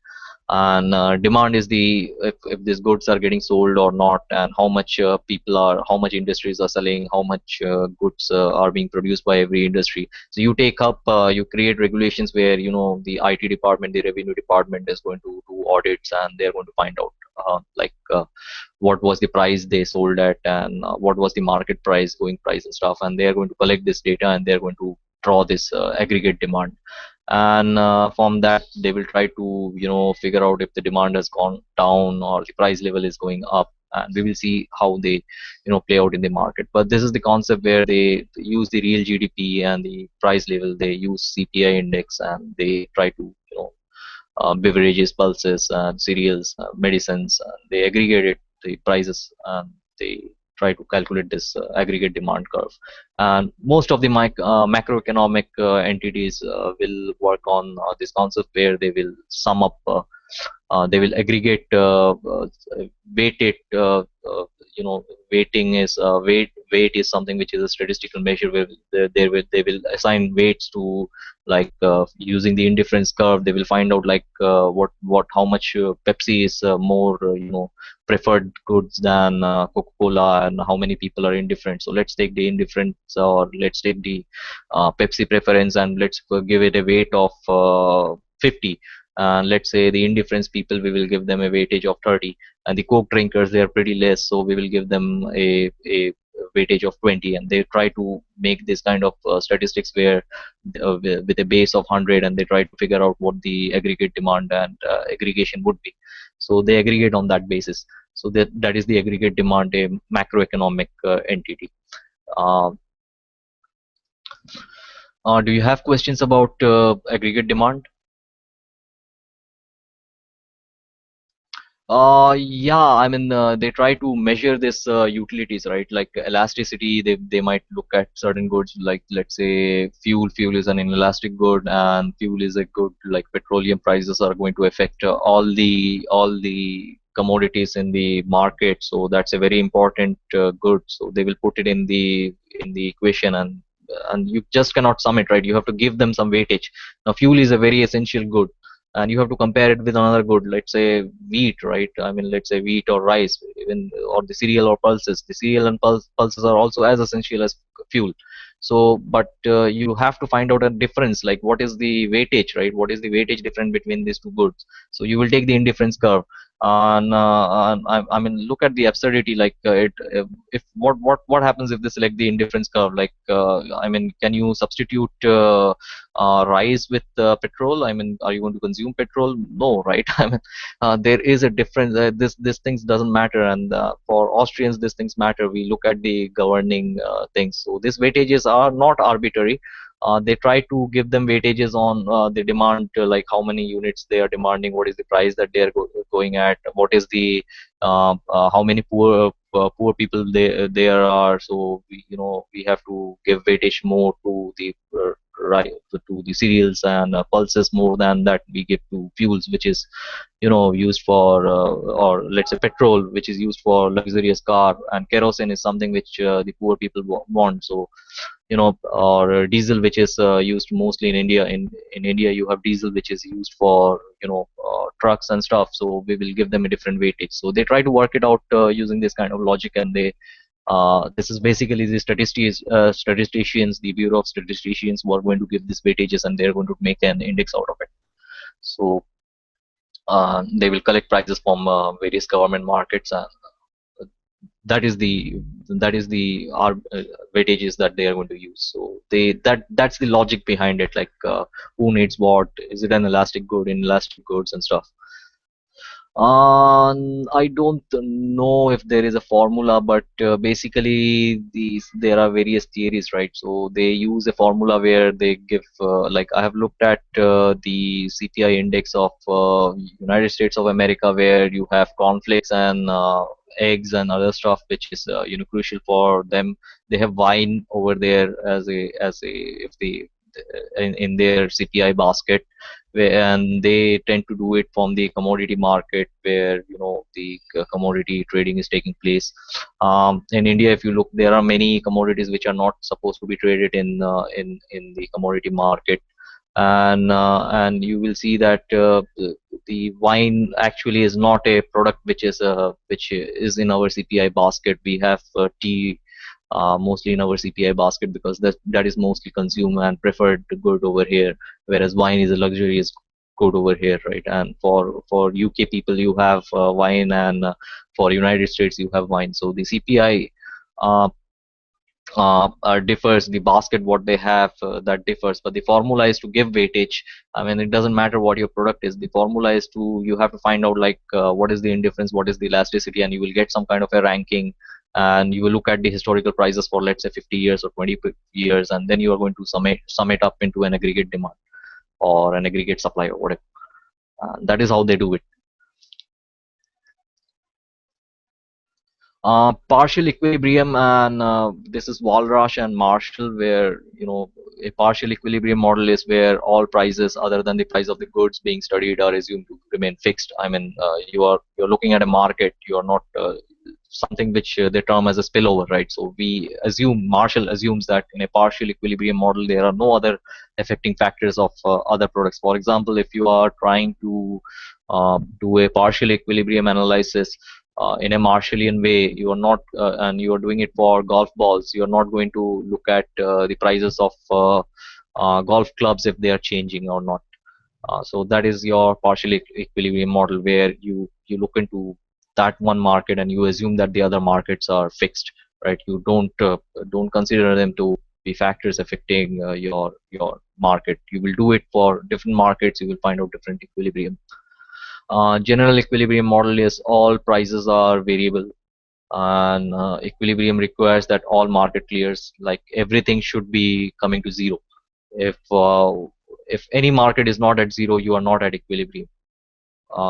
And demand is the if these goods are getting sold or not, and how much how much industries are selling, how much goods are being produced by every industry. So you take up you create regulations where the IT department, the revenue department is going to do audits, and they're going to find out what was the price they sold at, and what was the market price, going price and stuff, and they're going to collect this data, and they're going to draw this aggregate demand. And from that they will try to figure out if the demand has gone down or the price level is going up, and we will see how they play out in the market. But this is the concept where they use the real GDP and the price level, they use CPI index, and they try to beverages, pulses, and cereals, medicines, they aggregate it, the prices, and they try to calculate this aggregate demand curve. And most of the macroeconomic entities will work on this concept where they will sum up, they will aggregate, weight it, weighting is weight is something which is a statistical measure where they will assign weights to, like, using the indifference curve. They will find out, like, what how much Pepsi is more preferred goods than Coca-Cola, and how many people are indifferent. So let's take the indifference, or let's take the Pepsi preference, and let's give it a weight of 50. And let's say the indifference people, we will give them a weightage of 30, and the Coke drinkers, they are pretty less, so we will give them a weightage of 20. And they try to make this kind of statistics where with a base of 100, and they try to figure out what the aggregate demand and aggregation would be. So they aggregate on that basis. So that is the aggregate demand, a macroeconomic entity. uh, do you have questions about aggregate demand? Yeah, I mean, they try to measure this utilities, right? Like elasticity, they might look at certain goods, like, let's say, fuel. Fuel is an inelastic good, and fuel is a good, like petroleum prices are going to affect all the commodities in the market. So that's a very important good. So they will put it in the equation, and you just cannot sum it, right? You have to give them some weightage. Now, fuel is a very essential good, and you have to compare it with another good, let's say wheat, right? I mean, let's say wheat or rice, even, or the cereal or pulses. The cereal and pulses are also as essential as fuel. So, but you have to find out a difference, like what is the weightage, right? What is the weightage difference between these two goods? So you will take the indifference curve, and I mean, look at the absurdity, like if what happens if they select the indifference curve? Like, I mean, can you substitute rice with petrol? I mean, are you going to consume petrol? No, right? I mean, there is a difference. This things doesn't matter, and for Austrians, these things matter. We look at the governing things. So these weightages are not arbitrary. They try to give them weightages on the demand, like how many units they are demanding, what is the price that they are going at, what is the how many poor people there are. So we have to give weightage more to the right to the cereals and pulses more than that we give to fuels, which is used for or let's say petrol, which is used for luxurious car, and kerosene is something which the poor people want. So or diesel, which is used mostly in India. In India, you have diesel which is used for trucks and stuff. So we will give them a different weightage. So they try to work it out using this kind of logic, and they this is basically the statisticians, the Bureau of Statisticians, who are going to give these weightages, and they're going to make an index out of it. So they will collect prices from various government markets, and that is the weightages that they are going to use. So that's the logic behind it. Like, who needs what? Is it an elastic good, inelastic goods, and stuff? I don't know if there is a formula, but basically there are various theories, right? So they use a formula where they give, like, I have looked at the CPI index of United States of America, where you have cornflakes and eggs and other stuff, which is crucial for them. They have wine over there as a if the in their CPI basket, and they tend to do it from the commodity market, where the commodity trading is taking place. In India, if you look, there are many commodities which are not supposed to be traded in the commodity market, and you will see that the wine actually is not a product which is in our CPI basket. We have tea mostly in our CPI basket, because that is mostly consumed and preferred good over here, whereas wine is a luxurious good over here, right? And for UK people, you have wine, and for United States, you have wine. So the CPI uh, differs. The basket what they have, that differs, but the formula is to give weightage. I mean, it doesn't matter what your product is. The formula is to, you have to find out, like, what is the indifference, what is the elasticity, and you will get some kind of a ranking, and you will look at the historical prices for, let's say, 50 years or 20 years, and then you are going to sum it up into an aggregate demand or an aggregate supply or whatever. That is how they do it. Partial equilibrium, and this is Walras and Marshall, where a partial equilibrium model is where all prices other than the price of the goods being studied are assumed to remain fixed. I mean, you're looking at a market. You are not something which they term as a spillover, right? So we assume, Marshall assumes that in a partial equilibrium model there are no other affecting factors of other products. For example, if you are trying to do a partial equilibrium analysis in a Marshallian way, you are not, and you are doing it for golf balls, you are not going to look at the prices of golf clubs if they are changing or not. So that is your partial equilibrium model, where you look into that one market and you assume that the other markets are fixed, right? You don't consider them to be factors affecting your market. You will do it for different markets. You will find out different equilibrium. General equilibrium model is all prices are variable, and equilibrium requires that all market clears, like everything should be coming to zero. If any market is not at zero, you are not at equilibrium.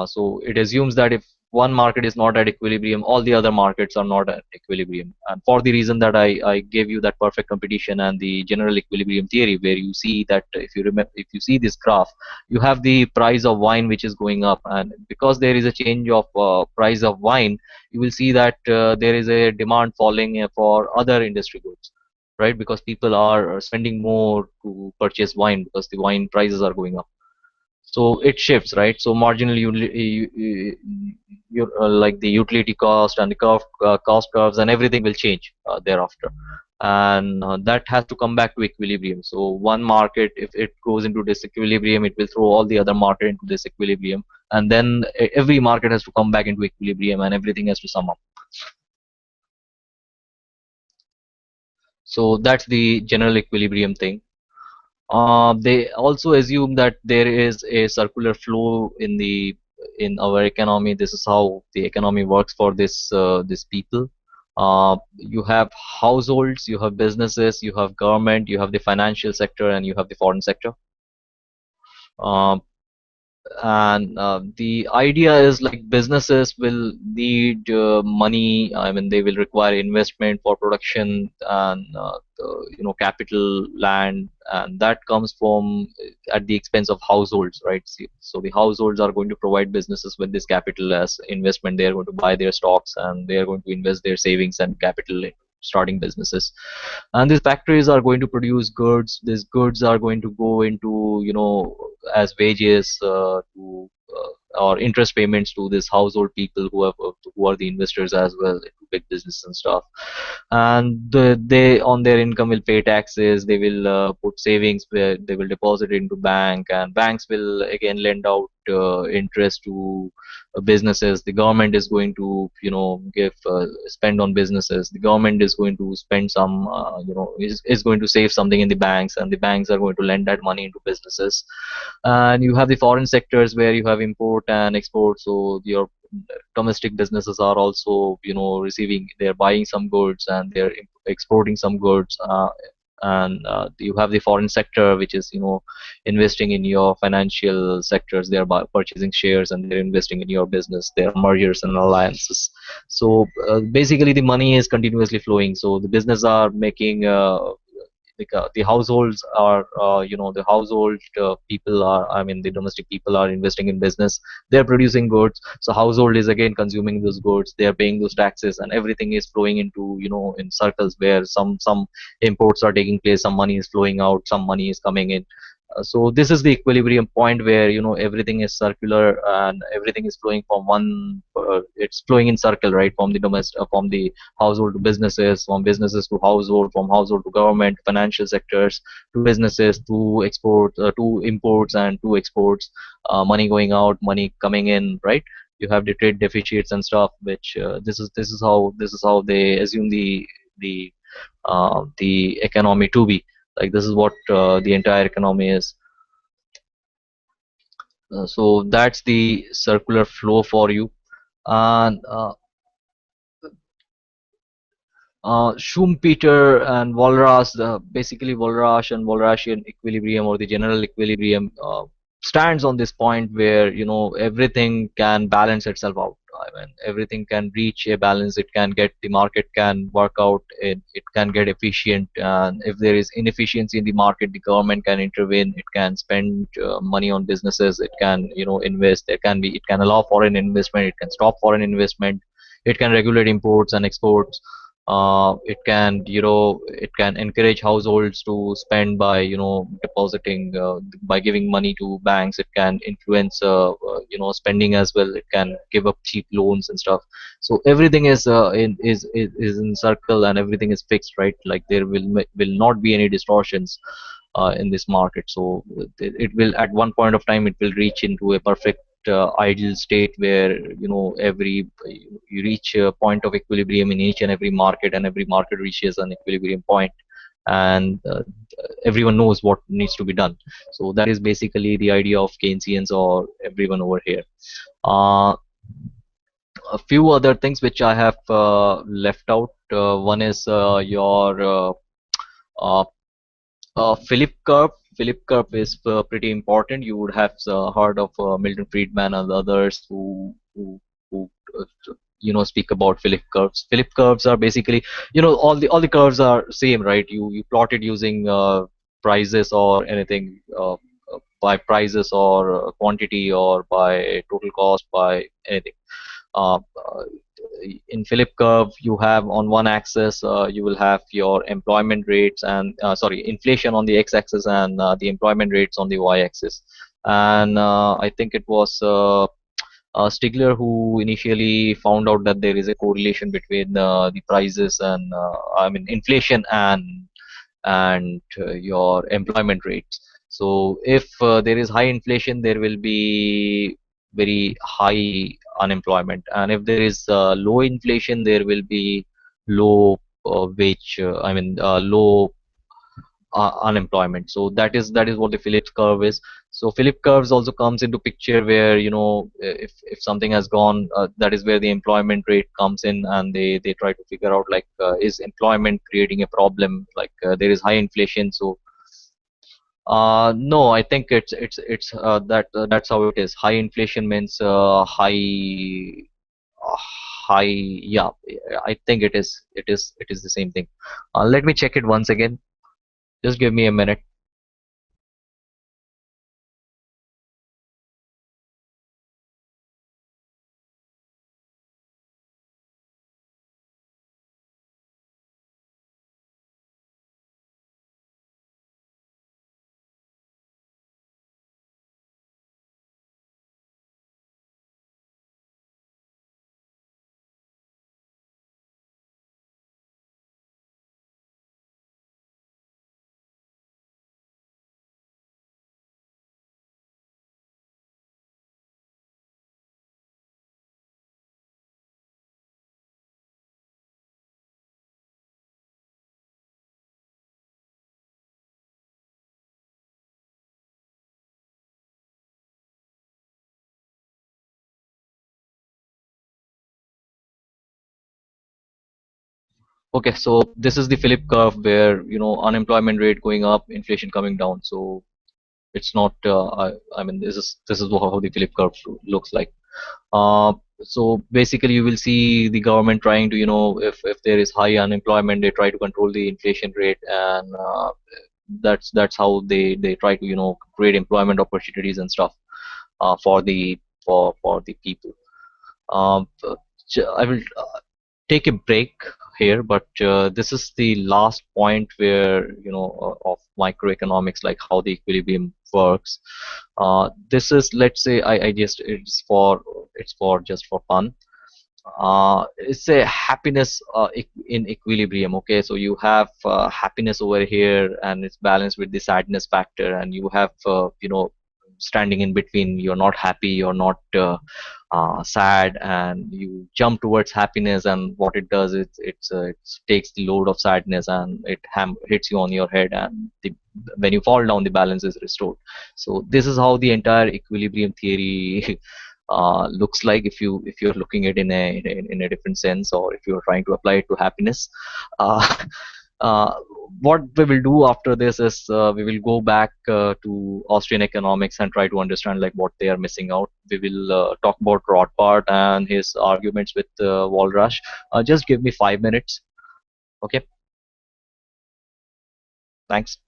So it assumes that if one market is not at equilibrium, all the other markets are not at equilibrium. And for the reason that I gave you that perfect competition and the general equilibrium theory, where you see that if you remember, if you see this graph, you have the price of wine which is going up, and because there is a change of price of wine, you will see that there is a demand falling for other industry goods, right? Because people are spending more to purchase wine because the wine prices are going up. So it shifts, right? So marginal like the utility cost and the cost curves and everything will change thereafter, and that has to come back to equilibrium. So one market, if it goes into disequilibrium, it will throw all the other market into disequilibrium, and then every market has to come back into equilibrium and everything has to sum up. So that's the general equilibrium thing. They also assume that there is a circular flow in our economy. This is how the economy works for this people. You have households, you have businesses, you have government, you have the financial sector, and you have the foreign sector. Uh, and the idea is like businesses will need money. I mean, they will require investment for production and capital, land, and that comes from at the expense of households, right? So the households are going to provide businesses with this capital as investment. They are going to buy their stocks and they are going to invest their savings and capital in starting businesses, and these factories are going to produce goods. These goods are going to go into, as wages to or interest payments to this household people who are the investors as well into big business and stuff. And they on their income will pay taxes. They will put savings where they will deposit it into bank, and banks will again lend out interest to businesses. The government is going to give spend on businesses. The government is going to spend some is going to save something in the banks, and the banks are going to lend that money into businesses. And you have the foreign sectors where you have import and export. So your domestic businesses are also receiving, they're buying some goods and they're exporting some goods, and you have the foreign sector which is investing in your financial sectors. They're purchasing shares and they're investing in your business. There are mergers and alliances. So basically the money is continuously flowing. So the business are making the households are the household people are, I mean the domestic people are investing in business. They're producing goods, so household is again consuming those goods. They're paying those taxes, and everything is flowing into in circles where some imports are taking place, some money is flowing out, some money is coming in. So this is the equilibrium point where everything is circular and everything is flowing from one it's flowing in circle, right? From the domestic from the household to businesses, from businesses to household, from household to government, financial sectors to businesses, to export to imports and to exports. Money going out, money coming in, right? You have the trade deficits and stuff, which this is how they assume the economy to be. Like this is what the entire economy is. So that's the circular flow for you. And Schumpeter and Walras, basically Walras and Walrasian equilibrium, or the general equilibrium, stands on this point where everything can balance itself out. I mean, everything can reach a balance. It can get, the market can work out. It can get efficient. And if there is inefficiency in the market, the government can intervene. It can spend money on businesses. It can invest. There can be, it can allow foreign investment. It can stop foreign investment. it can regulate imports and exports. It can, it can encourage households to spend by, depositing, by giving money to banks. It can influence, spending as well. It can give up cheap loans and stuff. So everything is is in circle, and everything is fixed, right? Like there will not be any distortions in this market. So it will, at one point of time, it will reach into a perfect ideal state where, every you reach a point of equilibrium in each and every market, and every market reaches an equilibrium point, and everyone knows what needs to be done. So that is basically the idea of Keynesians or everyone over here. uh, a few other things which I have left out. One is your uh, Philip Curve. Philip Curve is pretty important. You would have heard of Milton Friedman and others who speak about Philip curves. Philip curves are basically, all the curves are same, right? You plot it using prices or anything, by prices or quantity, or by total cost, by anything. uh, uh, in Philip curve, you have on one axis, you will have your employment rates and, sorry, inflation on the x-axis, and the employment rates on the y-axis. And I think it was Stigler who initially found out that there is a correlation between the prices and, I mean, inflation and your employment rates. So if there is high inflation, there will be very high unemployment, and if there is low inflation, there will be low low unemployment. So that is what the Phillips curve is. So Phillips curves also comes into picture where, if something has gone, that is where the employment rate comes in, and they try to figure out, like, is employment creating a problem? Like, there is high inflation. So no, I think that's how it is. High inflation means high. Yeah, I think it is the same thing. Let me check it once again. Just give me a minute. Okay, so this is the Philip curve where, unemployment rate going up, inflation coming down. So it's not. I mean, this is how the Philip curve looks like. So basically, you will see the government trying to, if there is high unemployment, they try to control the inflation rate, and that's how they try to, create employment opportunities and stuff for the people. I will take a break here, but this is the last point where, of microeconomics, like how the equilibrium works. This is, let's say, I just it's for just for fun. It's a happiness in equilibrium. Okay, so you have happiness over here, and it's balanced with the sadness factor, and you have, standing in between. You're not happy, you're not sad, and you jump towards happiness, and what it does is it takes the load of sadness, and it hits you on your head, and when you fall down, the balance is restored. So this is how the entire equilibrium theory looks like, if you're looking at it in a different sense, or if you're trying to apply it to happiness. uh, uh, what we will do after this is, we will go back to Austrian economics and try to understand, like, what they are missing out. We will talk about Rothbard and his arguments with Walras. Just give me 5 minutes. Okay, thanks.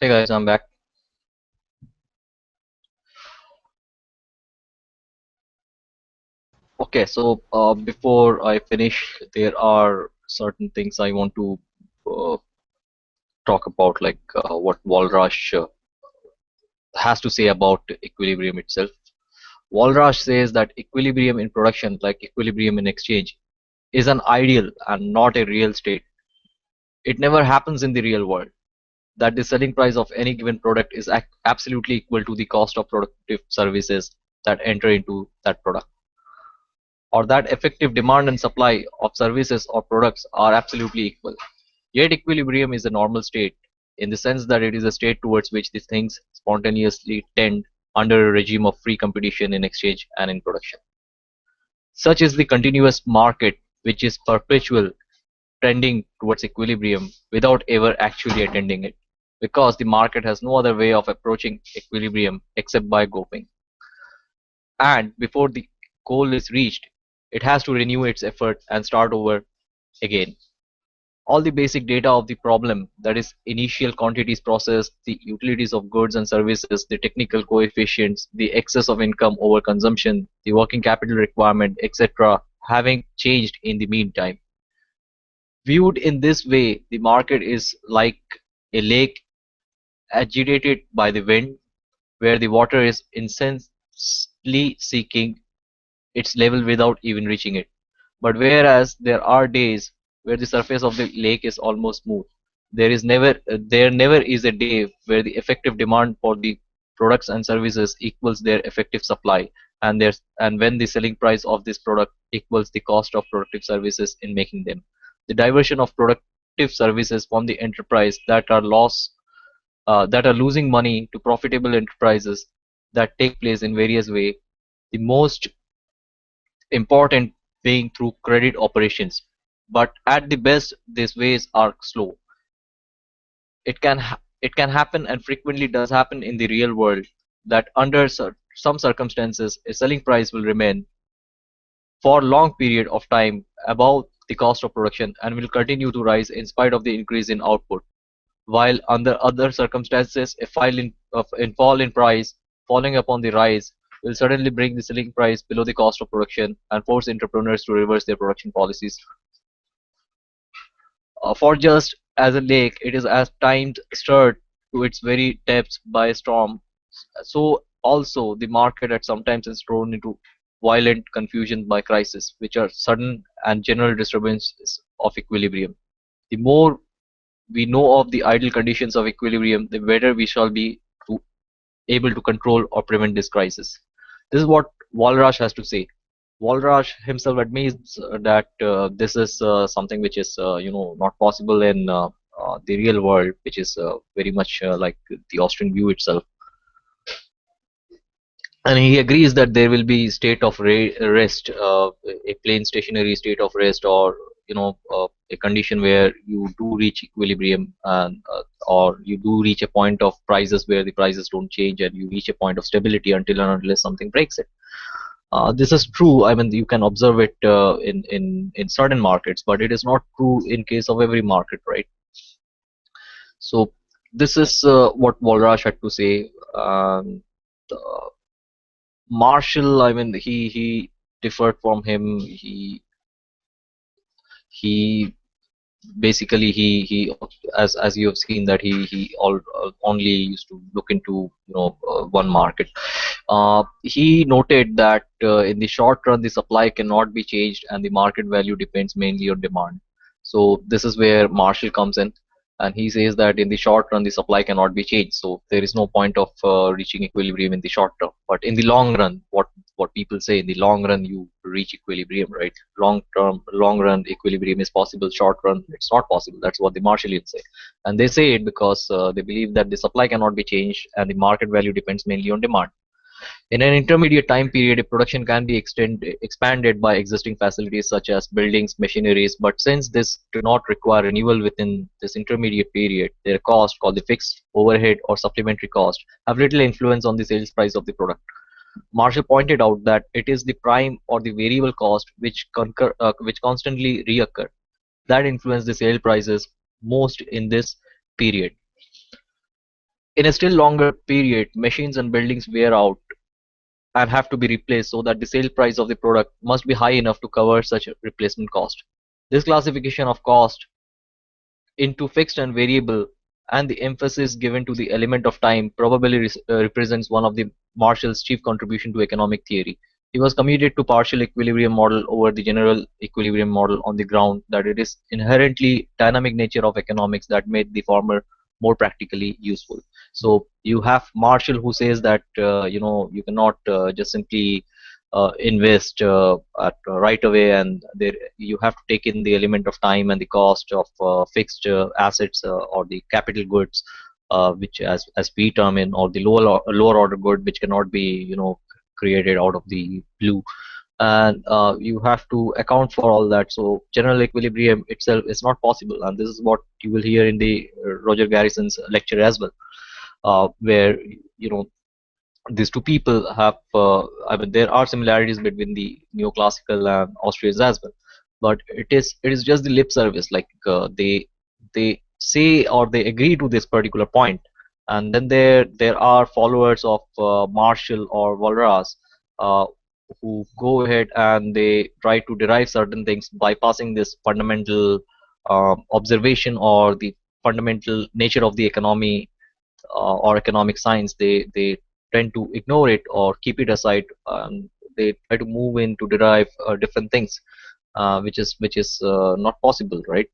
Hey guys, I'm back. Okay, so before I finish, there are certain things I want to uh, talk about, like what Walras has to say about equilibrium itself. Walras says that equilibrium in production, like equilibrium in exchange, is an ideal and not a real state. It never happens in the real world. That the selling price of any given product is absolutely equal to the cost of productive services that enter into that product, or that effective demand and supply of services or products are absolutely equal. Yet equilibrium is a normal state in the sense that it is a state towards which these things spontaneously tend under a regime of free competition in exchange and in production. Such is the continuous market, which is perpetual, trending towards equilibrium without ever actually attending it, because the market has no other way of approaching equilibrium except by groping. And before the goal is reached, it has to renew its effort and start over again. All the basic data of the problem, that is initial quantities processed, the utilities of goods and services, the technical coefficients, the excess of income over consumption, the working capital requirement, etc., having changed in the meantime. Viewed in this way, the market is like a lake agitated by the wind, where the water is incessantly seeking its level without even reaching it. But whereas there are days where the surface of the lake is almost smooth, there never is a day where the effective demand for the products and services equals their effective supply, and when the selling price of this product equals the cost of productive services in making them. The diversion of productive services from the enterprise that are losing money to profitable enterprises that take place in various ways, the most important being through credit operations. But at the best, these ways are slow. It can happen, and frequently does happen in the real world, that under some circumstances a selling price will remain for a long period of time above the cost of production and will continue to rise in spite of the increase in output, while under other circumstances in fall in price following upon the rise will suddenly bring the selling price below the cost of production and force entrepreneurs to reverse their production policies. For just as a lake, it is at times stirred to its very depths by a storm, so also the market at sometimes is thrown into violent confusion by crises, which are sudden and general disturbances of equilibrium. The more we know of the ideal conditions of equilibrium, the better we shall be to able to control or prevent this crisis. This is what Walras has to say. Walras himself admits that this is something which is not possible in the real world, which is very much like the Austrian view itself. And he agrees that there will be state of rest, a plain stationary state of rest, or a condition where you do reach equilibrium, and or you do reach a point of prices where the prices don't change, and you reach a point of stability until and unless something breaks it. This is true. I mean, you can observe it in certain markets, but it is not true in case of every market, right? So this is what Walras had to say. Uh, Marshall, I mean, he differed from him. He basically he as you have seen that he only used to look into one market. He noted that in the short run the supply cannot be changed and the market value depends mainly on demand. So this is where Marshall comes in, and he says that in the short run the supply cannot be changed, so there is no point of reaching equilibrium in the short term. But in the long run, what people say, in the long run you reach equilibrium, right? Long run equilibrium is possible, short run it's not possible. That's what the Marshallians say, and they say it because they believe that the supply cannot be changed and the market value depends mainly on demand. In an intermediate time period, a production can be expanded by existing facilities such as buildings, machineries, but since this do not require renewal within this intermediate period, their cost, called the fixed overhead or supplementary cost, have little influence on the sales price of the product. Marshall pointed out that it is the prime or the variable cost which constantly reoccur that influence the sale prices most in this period. In a still longer period, machines and buildings wear out and have to be replaced, so that the sale price of the product must be high enough to cover such a replacement cost. This classification of cost into fixed and variable, and the emphasis given to the element of time, probably represents one of the Marshall's chief contribution to economic theory. He was committed to partial equilibrium model over the general equilibrium model on the ground that it is inherently dynamic nature of economics that made the former more practically useful. So you have Marshall, who says that you cannot just simply invest right away, and there you have to take in the element of time and the cost of fixed assets or the capital goods, which as we term in, or the lower order good, which cannot be created out of the blue, and you have to account for all that. So general equilibrium itself is not possible, and this is what you will hear in the Roger Garrison's lecture as well, where these two people have, I mean, there are similarities between the neoclassical and Austrians as well, but it is just the lip service. Like they say or they agree to this particular point, and then there are followers of Marshall or Walras, uh, who go ahead and they try to derive certain things bypassing this fundamental observation or the fundamental nature of the economy or economic science. They tend to ignore it or keep it aside. They try to move in to derive different things, which is not possible, right?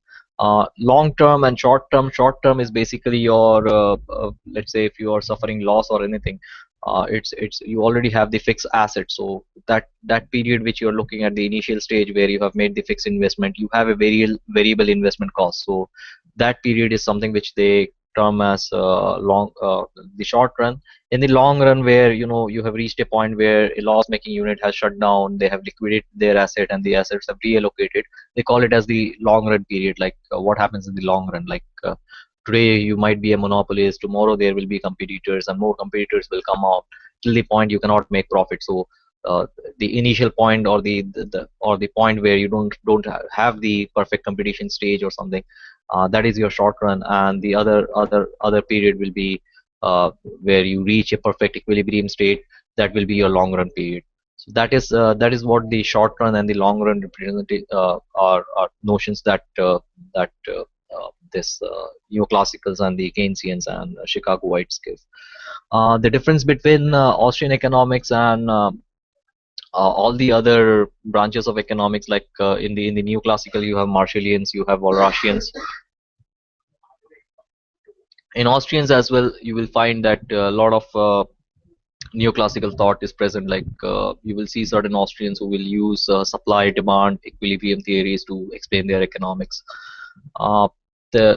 Long term and short term. Short term is basically your, let's say, if you are suffering loss or anything, it's you already have the fixed asset. So that period which you're looking at, the initial stage where you have made the fixed investment, you have a variable investment cost. So that period is something which they term as the short run. In the long run, where you have reached a point where a loss making unit has shut down, they have liquidated their asset and the assets have reallocated, they call it as the long run period. Like what happens in the long run, like today you might be a monopolist, tomorrow there will be competitors and more competitors will come out till the point you cannot make profit. So uh, the initial point, or the point where you don't have the perfect competition stage or something, that is your short run. And the other period will be where you reach a perfect equilibrium state. That will be your long run period. So that is what the short run and the long run represent, are notions that this neoclassicals and the Keynesians and Chicagoites give. The difference between Austrian economics and all the other branches of economics, like in the neoclassical, you have Marshallians, you have Walrasians. In Austrians as well, you will find that a lot of neoclassical thought is present. Like you will see certain Austrians who will use supply demand equilibrium theories to explain their economics. Uh,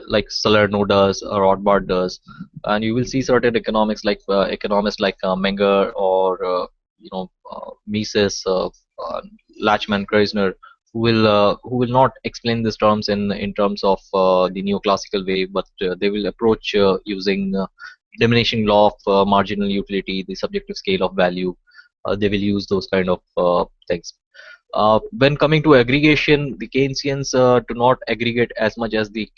like Salerno does, or Rothbard does, and you will see certain economists like Menger or Mises, Lachman, Kreisner, who will not explain these terms in terms of the neoclassical way, but they will approach using diminishing law of marginal utility, the subjective scale of value. They will use those kind of things. When coming to aggregation, the Keynesians do not aggregate as much as the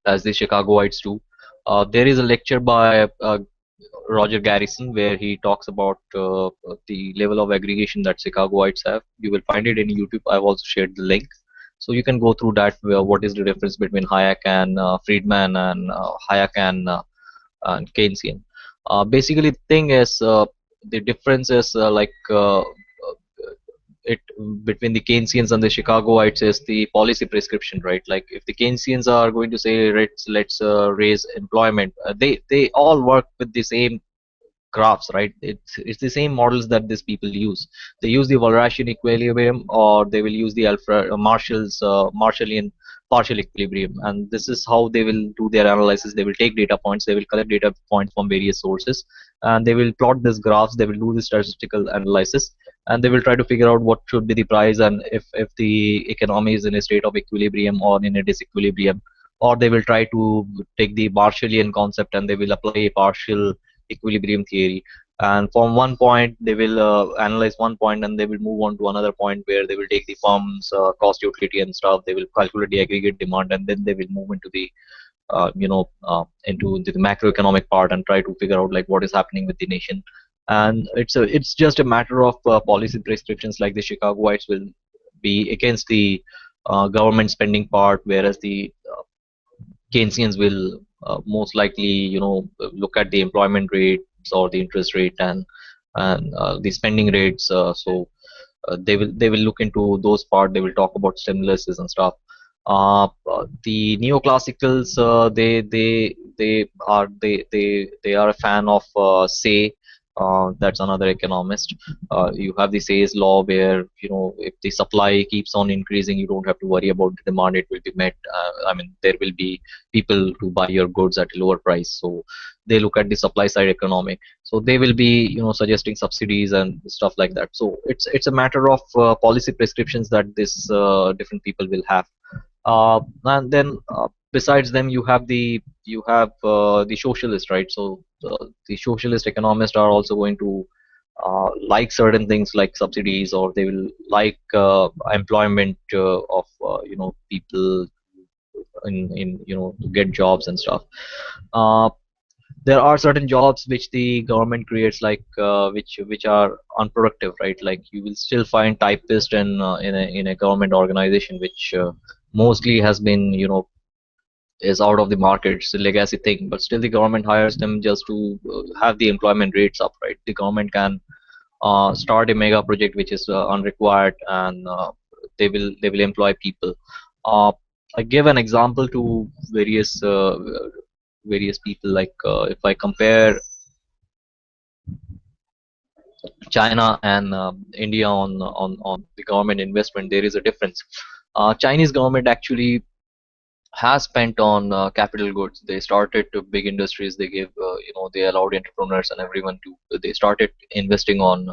Chicagoites do. There is a lecture by Roger Garrison where he talks about the level of aggregation that Chicagoites have. You will find it in YouTube. I've also shared the link, so you can go through that. What is the difference between Hayek and Friedman, and Hayek and Keynesian? Basically, the thing is, the difference is it between the Keynesians and the Chicagoites is the policy prescription, right? Like if the Keynesians are going to say let's raise employment, they all work with the same graphs, right? It's the same models that these people use. They use the Walrasian equilibrium, or they will use the Alfred Marshall's Marshallian partial equilibrium, and this is how they will do their analysis. They will take data points, they will collect data points from various sources, and they will plot these graphs. They will do the statistical analysis, and they will try to figure out what should be the price, and if the economy is in a state of equilibrium or in a disequilibrium. Or they will try to take the Marshallian concept and they will apply a partial equilibrium theory, and from one point they will analyze one point, and they will move on to another point where they will take the firm's cost utility and stuff. They will calculate the aggregate demand, and then they will move into the into the macroeconomic part and try to figure out like what is happening with the nation. And it's just a matter of policy prescriptions, like the Chicagoites will be against the government spending part, whereas the Keynesians will most likely, look at the employment rates or the interest rate and the spending rates. So they will look into those part. They will talk about stimuluses and stuff. The neoclassicals, they are a fan of Say. That's another economist. You have the Say's law, where if the supply keeps on increasing, you don't have to worry about the demand. It will be met. I mean, there will be people to buy your goods at a lower price. So they look at the supply side economic. So they will be suggesting subsidies and stuff like that. So it's a matter of policy prescriptions that this different people will have. And then besides them, you have the socialist, right? So the socialist economists are also going to like certain things like subsidies, or they will like employment of people in to get jobs and stuff. uh, there are certain jobs which the government creates, like which are unproductive, right? Like you will still find typists in a government organization, which mostly has been is out of the market. It's a legacy thing, but still the government hires them just to have the employment rates up, right? The government can start a mega project which is unrequired, and they will employ people. uh, I give an example to various people, like if I compare China and India on the government investment, there is a difference. Chinese government actually has spent on capital goods. They started to big industries. They gave, they allowed entrepreneurs and everyone to. They started investing on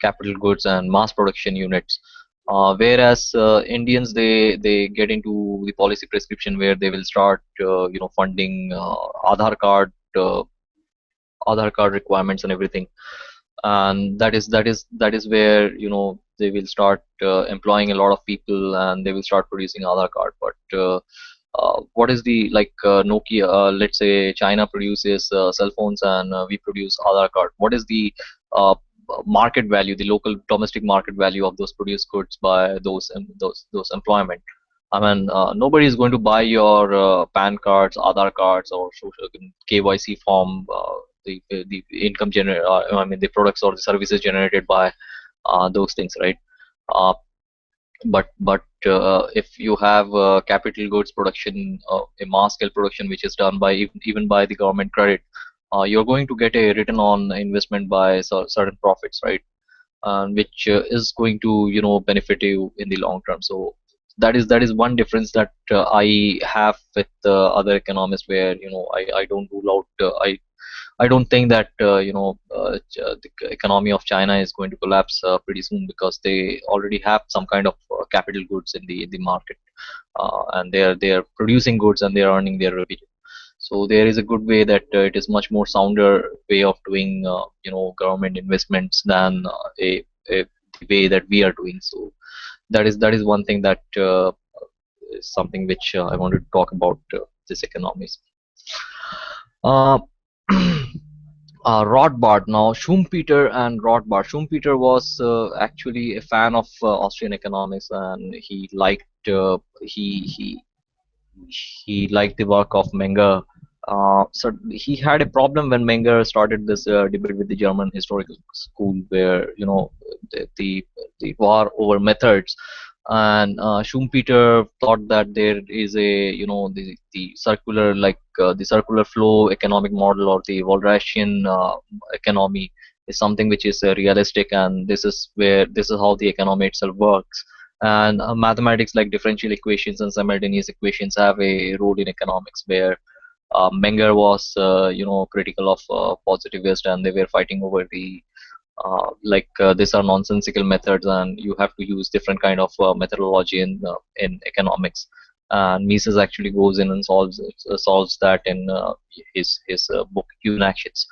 capital goods and mass production units. Whereas Indians, they get into the policy prescription, where they will start, funding Aadhaar card requirements and everything. And that is where they will start employing a lot of people, and they will start producing Aadhaar card. But what is the, like, Nokia, let's say China produces cell phones, and we produce Aadhaar card. What is the uh, market value, the local domestic market value of those produced goods by those employment? I mean, nobody is going to buy your PAN cards, Aadhaar cards, or social KYC form. The income I mean, the products or the services generated by those things, right? Uh, but if you have capital goods production, a mass scale production, which is done by even by the government credit, you're going to get a return on investment by certain profits, right? Which is going to benefit you in the long term. So that is one difference that I have with other economists, where I don't rule out, I don't think that the economy of China is going to collapse pretty soon, because they already have some kind of capital goods in the market, and they are producing goods, and they are earning their revenue. So there is a good way that it is much more sounder way of doing government investments than a the way that we are doing. So that is one thing that is something which I wanted to talk about this economies. Uh, Rothbard. Now, Schumpeter and Rothbard. Schumpeter was actually a fan of Austrian economics, and he liked the work of Menger. So he had a problem when Menger started this debate with the German historical school, where the war over methods. And Schumpeter thought that there is a the circular, like the circular flow economic model, or the Walrasian economy, is something which is realistic, and this is how the economy itself works. And mathematics, like differential equations and simultaneous equations, have a role in economics, where Menger was critical of positivist, and they were fighting over the these are nonsensical methods, and you have to use different kind of methodology in economics. And Mises actually goes in and solves that in his book Human Actions,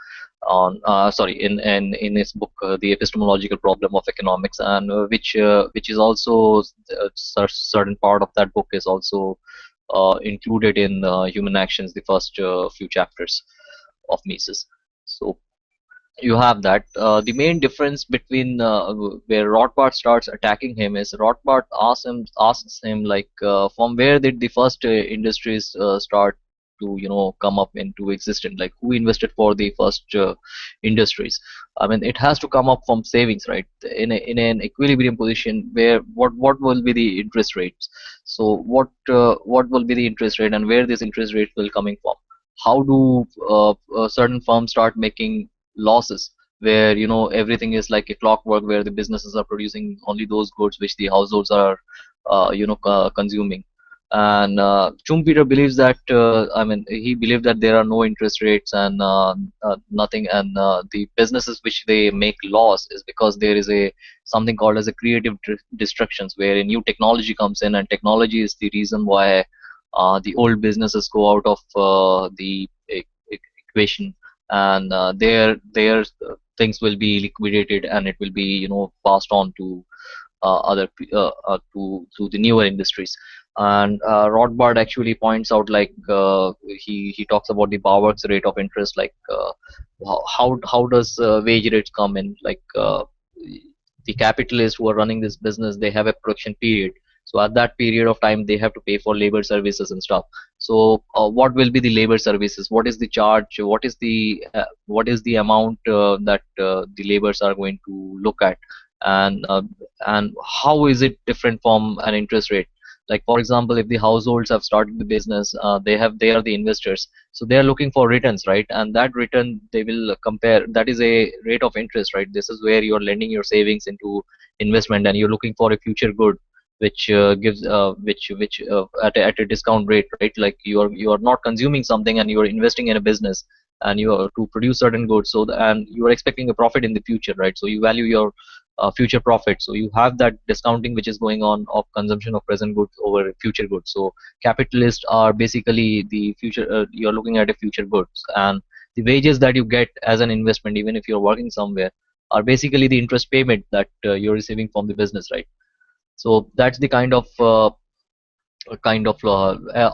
on sorry in his book The Epistemological Problem of Economics, and which is also certain part of that book is also included in Human Actions, the first few chapters of Mises. So you have that. The main difference between where Rothbard starts attacking him is Rothbard asks him like from where did the first industries start to come up into existence, like who invested for the first industries. I mean, it has to come up from savings, right? In an equilibrium position, where what will be the interest rates? So what will be the interest rate, and where this interest rate will coming from? How do certain firms start making losses, where everything is like a clockwork, where the businesses are producing only those goods which the households are consuming. And Schumpeter believes that I mean, he believed that there are no interest rates and nothing, and the businesses which they make loss is because there is a something called as a creative destructions, where a new technology comes in, and technology is the reason why the old businesses go out of the equation, and their things will be liquidated, and it will be passed on to to the newer industries. And Rothbard actually points out, like he talks about the Bauer's rate of interest, like how does wage rates come in, like the capitalists who are running this business, they have a production period. So at that period of time, they have to pay for labor services and stuff. So what will be the labor services? What is the charge? What is the amount that the laborers are going to look at? And and how is it different from an interest rate? Like, for example, if the households have started the business, they are the investors, so they are looking for returns, right? And that return they will compare, that is a rate of interest, right? This is where you're lending your savings into investment, and you're looking for a future good which gives which at a discount rate, right? Like you are not consuming something, and you are investing in a business, and you are to produce certain goods, so and you are expecting a profit in the future, right? So you value your future profit. So you have that discounting which is going on of consumption of present goods over future goods. So capitalists are basically the future. You're looking at a future goods, and the wages that you get as an investment, even if you're working somewhere, are basically the interest payment that you're receiving from the business, right? So that's the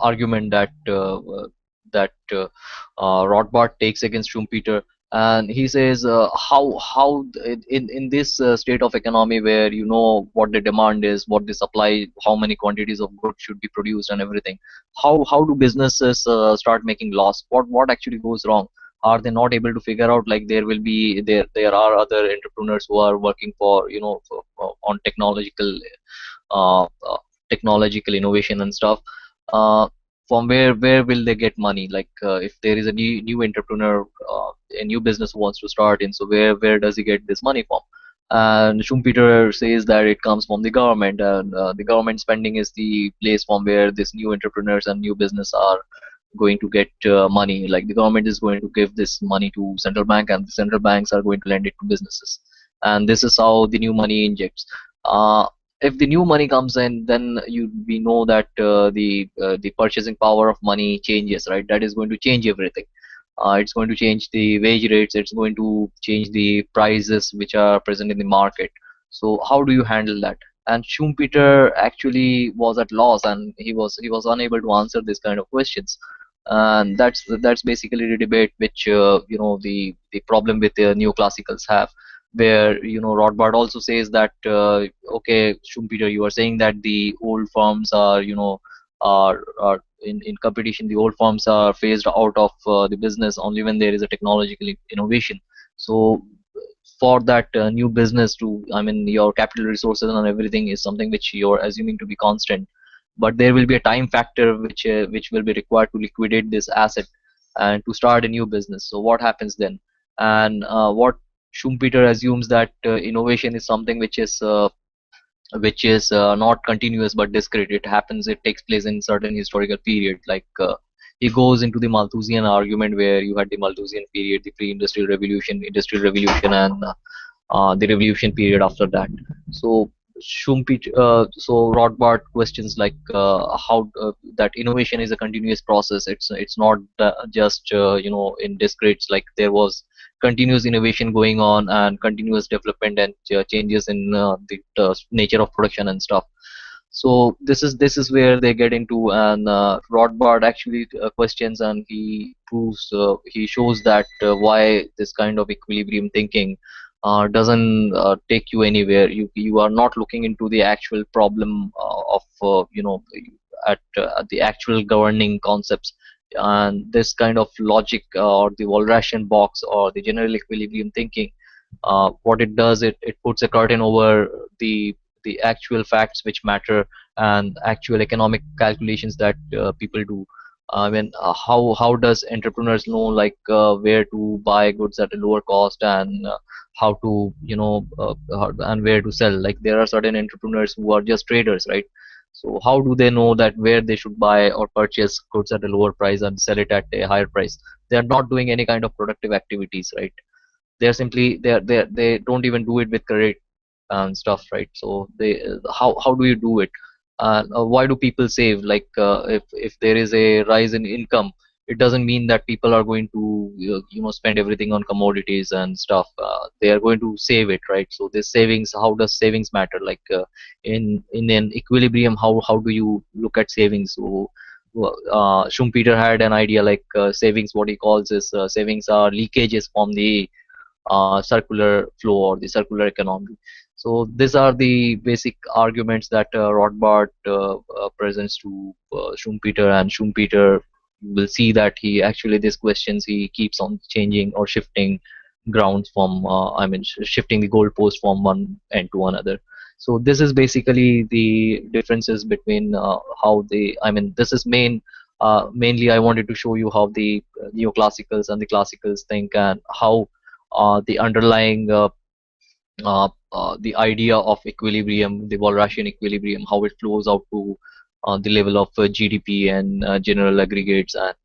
argument that Rothbard takes against Schumpeter. And he says how in this state of economy, where you know what the demand is, what the supply, how many quantities of goods should be produced, and everything, how do businesses start making loss? What actually goes wrong? Are they not able to figure out, like there are other entrepreneurs who are working for on uh, uh, technological innovation and stuff? uh, from where will they get money? Like if there is a new entrepreneur, a new business wants to start in, so where does he get this money from? And Schumpeter says that it comes from the government, and the government spending is the place from where these new entrepreneurs and new business are going to get money. Like the government is going to give this money to central bank, and the central banks are going to lend it to businesses, and this is how the new money injects. If the new money comes in, then we know that the purchasing power of money changes, right? That is going to change everything. It's going to change the wage rates. It's going to change the prices which are present in the market. So how do you handle that? And Schumpeter actually was at loss, and he was unable to answer this kind of questions. And that's basically the debate which the problem with the neoclassicals have, where Rothbard also says that okay, Schumpeter, you are saying that the old firms are are in competition. The old firms are phased out of the business only when there is a technological innovation. So for that new business to, I mean, your capital resources and everything is something which you're assuming to be constant, but there will be a time factor which will be required to liquidate this asset and to start a new business. So what happens then? And what Schumpeter assumes that innovation is something which is not continuous but discrete. It happens, it takes place in certain historical period. Like he goes into the Malthusian argument, where you had the Malthusian period, the pre-industrial revolution, industrial revolution, and the revolution period after that. So so Rothbard questions like how that innovation is a continuous process. It's not just in discretes, like there was continuous innovation going on and continuous development and changes in the nature of production and stuff. So this is where they get into, and Rothbard actually questions, and he proves, he shows that why this kind of equilibrium thinking doesn't take you anywhere. You are not looking into the actual problem of at the actual governing concepts, and this kind of logic or the Walrasian box or the general equilibrium thinking, what it does, it puts a curtain over the actual facts which matter, and actual economic calculations that people do. I mean, how does entrepreneurs know, like, where to buy goods at a lower cost, and how to, and where to sell? Like, there are certain entrepreneurs who are just traders, right? So how do they know that where they should buy or purchase goods at a lower price and sell it at a higher price? They are not doing any kind of productive activities, right? They're simply, they don't even do it with credit and stuff, right? So they, how do you do it? Why do people save? Like, if there is a rise in income, it doesn't mean that people are going to spend everything on commodities and stuff. They are going to save it, right? So this savings, how does savings matter? Like, in an equilibrium, how do you look at savings? So Schumpeter had an idea, like, savings, what he calls is, savings are leakages from the circular flow or the circular economy. So these are the basic arguments that Rothbard presents to Schumpeter, and Schumpeter will see that he actually, these questions, he keeps on changing or shifting grounds from, shifting the goalpost from one end to another. So this is basically the differences between how they, this is mainly I wanted to show you how the neoclassicals and the classicals think, and how the underlying the idea of equilibrium, the Walrasian equilibrium, how it flows out to the level of GDP and general aggregates, and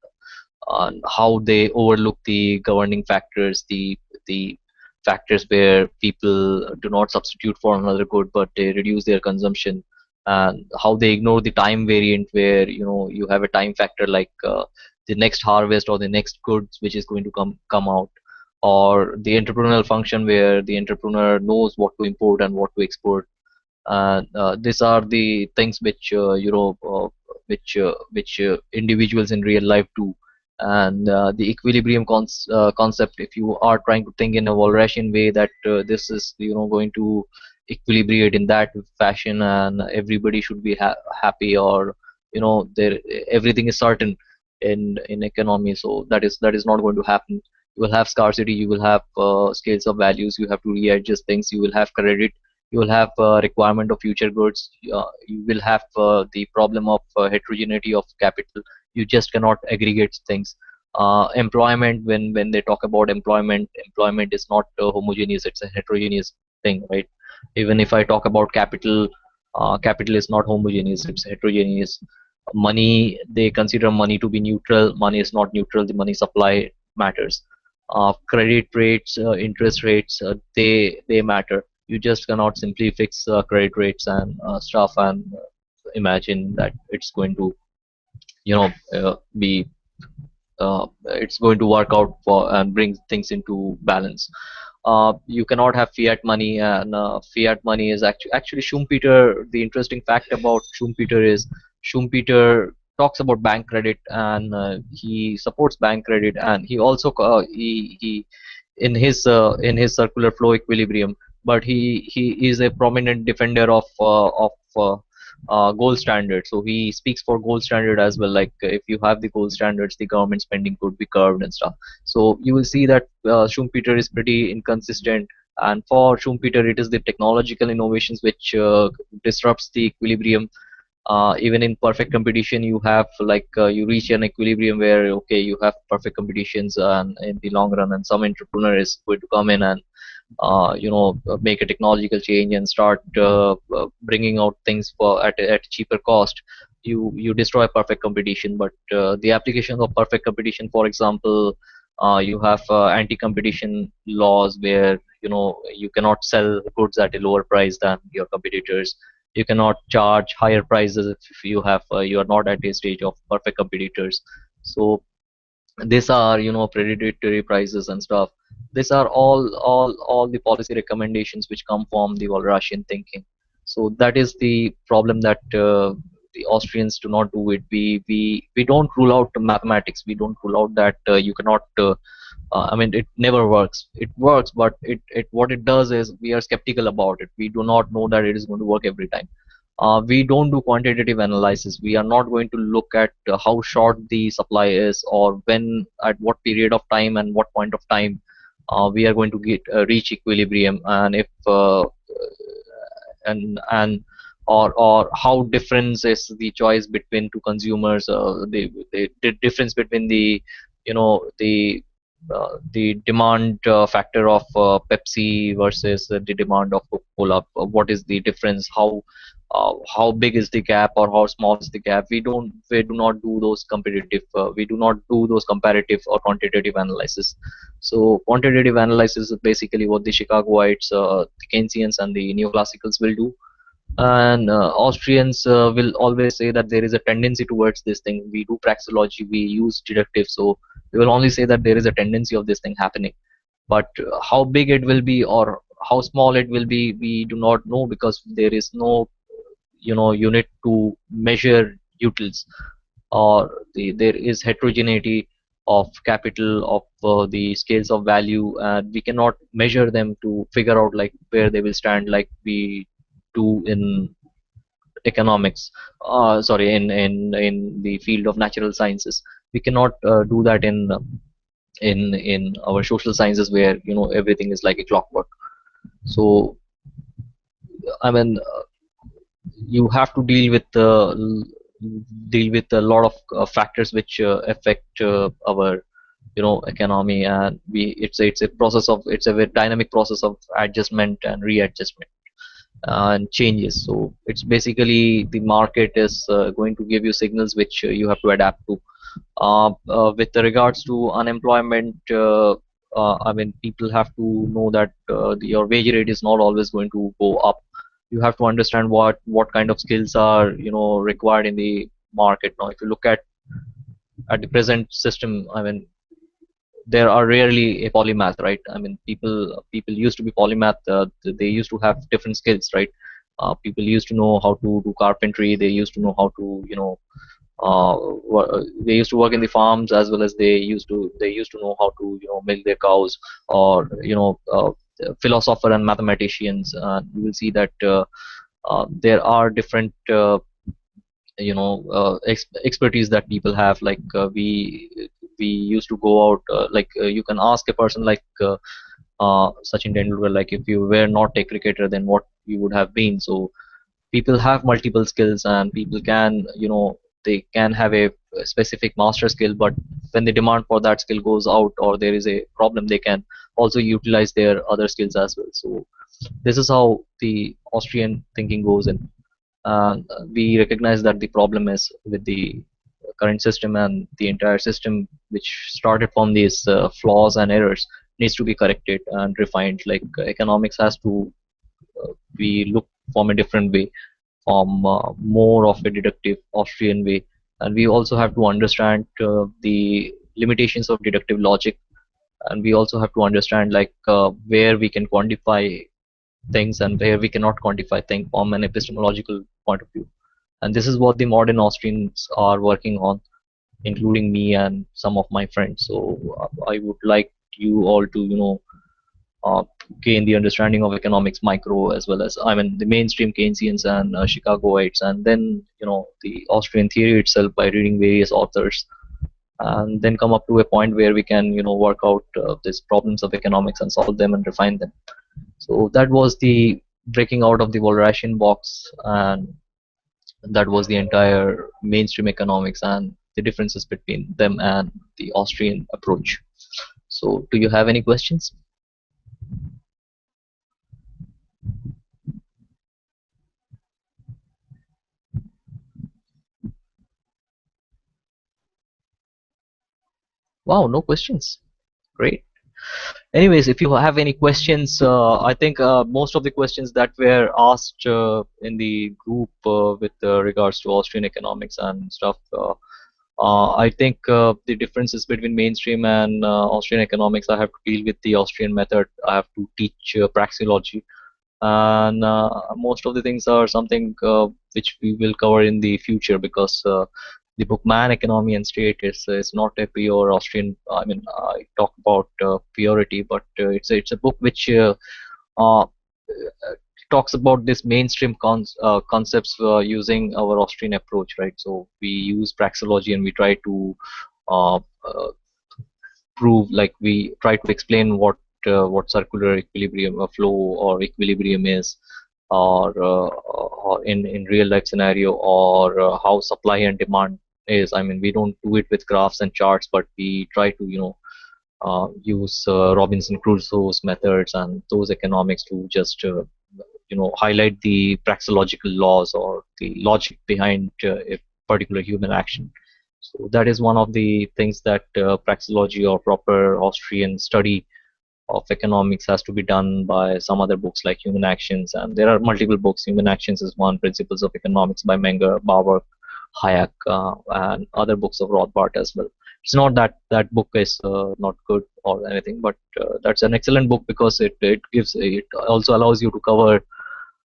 how they overlook the governing factors, the factors where people do not substitute for another good, but they reduce their consumption, and how they ignore the time variant, where you have a time factor, like the next harvest or the next goods which is going to come out, or the entrepreneurial function, where the entrepreneur knows what to import and what to export. And these are the things which individuals in real life do. And the equilibrium concept, if you are trying to think in a Walrasian way, that this is going to equilibrate in that fashion, and everybody should be happy, or there, everything is certain in economy. So that is not going to happen. You will have scarcity, you will have scales of values, you have to readjust things, you will have credit, you will have requirement of future goods, you will have the problem of heterogeneity of capital. You just cannot aggregate things. Employment, when they talk about employment is not homogeneous, it's a heterogeneous thing, right? Even if I talk about capital, capital is not homogeneous, it's heterogeneous. Money, they consider money to be neutral. Money is not neutral, the money supply matters. Credit rates, interest rates, they matter. You just cannot simply fix credit rates and stuff, and imagine that it's going to be it's going to work out for and bring things into balance. You cannot have fiat money, and fiat money is actually Schumpeter. The interesting fact about Schumpeter is Schumpeter talks about bank credit, and he supports bank credit, and he also he in his circular flow equilibrium, but he is a prominent defender of gold standard. So he speaks for gold standard as well. Like, if you have the gold standards, the government spending could be curbed and stuff. So you will see that Schumpeter is pretty inconsistent. And for Schumpeter, it is the technological innovations which disrupts the equilibrium. Even in perfect competition, you have, like, you reach an equilibrium where, okay, you have perfect competitions, and in the long run, and some entrepreneur is going to come in and make a technological change and start bringing out things for at cheaper cost. You destroy perfect competition. But the application of perfect competition, for example, you have anti-competition laws, where you cannot sell goods at a lower price than your competitors. You cannot charge higher prices if you have you are not at a stage of perfect competitors. So these are predatory prices and stuff. These are all the policy recommendations which come from the Walrasian thinking. So that is the problem that the Austrians do not do it. We don't rule out mathematics. We don't rule out that you cannot. I mean, it never works. It works, but it what it does is we are skeptical about it. We do not know that it is going to work every time. We don't do quantitative analysis. We are not going to look at how short the supply is, or when, at what period of time and what point of time we are going to get reach equilibrium, and if and or how difference is the choice between two consumers, the difference between the, the demand factor of Pepsi versus the demand of Coca-Cola. What is the difference? How big is the gap, or how small is the gap? We do not do those competitive. We do not do those comparative or quantitative analysis. So quantitative analysis is basically what the Chicagoites, the Keynesians, and the neoclassicals will do. And Austrians will always say that there is a tendency towards this thing. We do praxeology, we use deductive, so we will only say that there is a tendency of this thing happening. But how big it will be or how small it will be, we do not know, because there is no, unit to measure utils, or there is heterogeneity of capital, of the scales of value, and we cannot measure them to figure out like where they will stand, like we do in economics, sorry, in the field of natural sciences. We cannot do that in our social sciences, where everything is like a clockwork. So I mean, you have to deal with a lot of factors which affect our economy, and it's a process of, it's a very dynamic process of adjustment and readjustment and changes. So it's basically the market is going to give you signals which you have to adapt to. With regards to unemployment, I mean, people have to know that your wage rate is not always going to go up. You have to understand what kind of skills are required in the market. Now, if you look at the present system, I mean, there are rarely a polymath, right? I mean, people used to be polymath. They used to have different skills, right? People used to know how to do carpentry. They used to know how to, they used to work in the farms, as well as they used to know how to milk their cows, or philosopher and mathematicians. You will see that there are different expertise that people have. Like we used to go out, like you can ask a person like Sachin Tendulkar, like if you were not a cricketer, then what you would have been. So people have multiple skills, and people can they can have a specific master skill, but when the demand for that skill goes out, or there is a problem, they can also utilize their other skills as well. So this is how the Austrian thinking goes in. We recognize that the problem is with the current system, and the entire system which started from these flaws and errors needs to be corrected and refined. Like economics has to be looked from a different way, from more of a deductive Austrian way. And we also have to understand the limitations of deductive logic, and we also have to understand like where we can quantify things and where we cannot quantify things from an epistemological point of view. And this is what the modern Austrians are working on, including me and some of my friends. So I would like you all to uh, gain the understanding of economics micro, as well as, I mean, the mainstream Keynesians and Chicagoites, and then the Austrian theory itself by reading various authors, and then come up to a point where we can work out these problems of economics and solve them and refine them. So that was the breaking out of the Walrasian box, and that was the entire mainstream economics and the differences between them and the Austrian approach. So do you have any questions? Wow, no questions. Great. Anyways, if you have any questions, I think most of the questions that were asked in the group with regards to Austrian economics and stuff, I think the differences between mainstream and Austrian economics, I have to deal with the Austrian method. I have to teach praxeology, and most of the things are something which we will cover in the future, because the book Man, Economy and State is not a pure Austrian. I mean, I talk about purity, but it's a book which uh, talks about this mainstream concepts using our Austrian approach, right? So we use praxeology and we try to uh, uh, prove, like we try to explain what circular equilibrium, flow or equilibrium is, or in real life scenario, or how supply and demand is. I mean, we don't do it with graphs and charts, but we try to use Robinson Crusoe's methods and those economics to just highlight the praxeological laws or the logic behind a particular human action. So that is one of the things that praxeology or proper Austrian study of economics has to be done by some other books like Human Actions, and there are multiple books. Human Actions is one, Principles of Economics by Menger, Bauer, Hayek, and other books of Rothbard as well. It's not that that book is not good or anything, but that's an excellent book because it also allows you to cover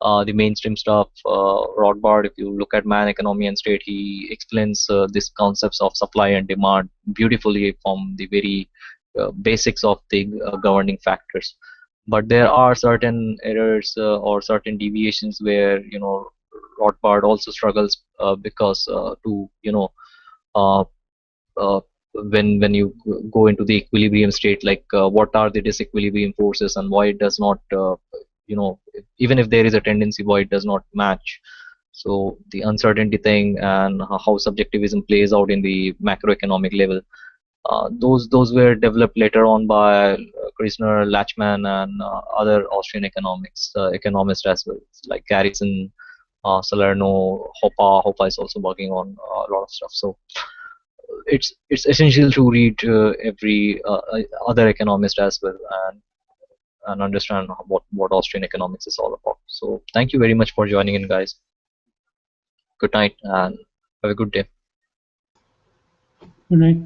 the mainstream stuff. Rothbard, if you look at Man, Economy and State, he explains these concepts of supply and demand beautifully from the very basics of the governing factors. But there are certain errors or certain deviations where Rothbard also struggles because to uh, uh, when you go into the equilibrium state, like what are the disequilibrium forces and why it does not you know even if there is a tendency, why it does not match. So the uncertainty thing and how subjectivism plays out in the macroeconomic level, those were developed later on by Krisner, Lachman, and other Austrian economists as well, like Garrison, Salerno, Hoppa is also working on a lot of stuff. So it's essential to read every other economist as well, and understand what Austrian economics is all about. So thank you very much for joining in, guys. Good night and have a good day. Good night.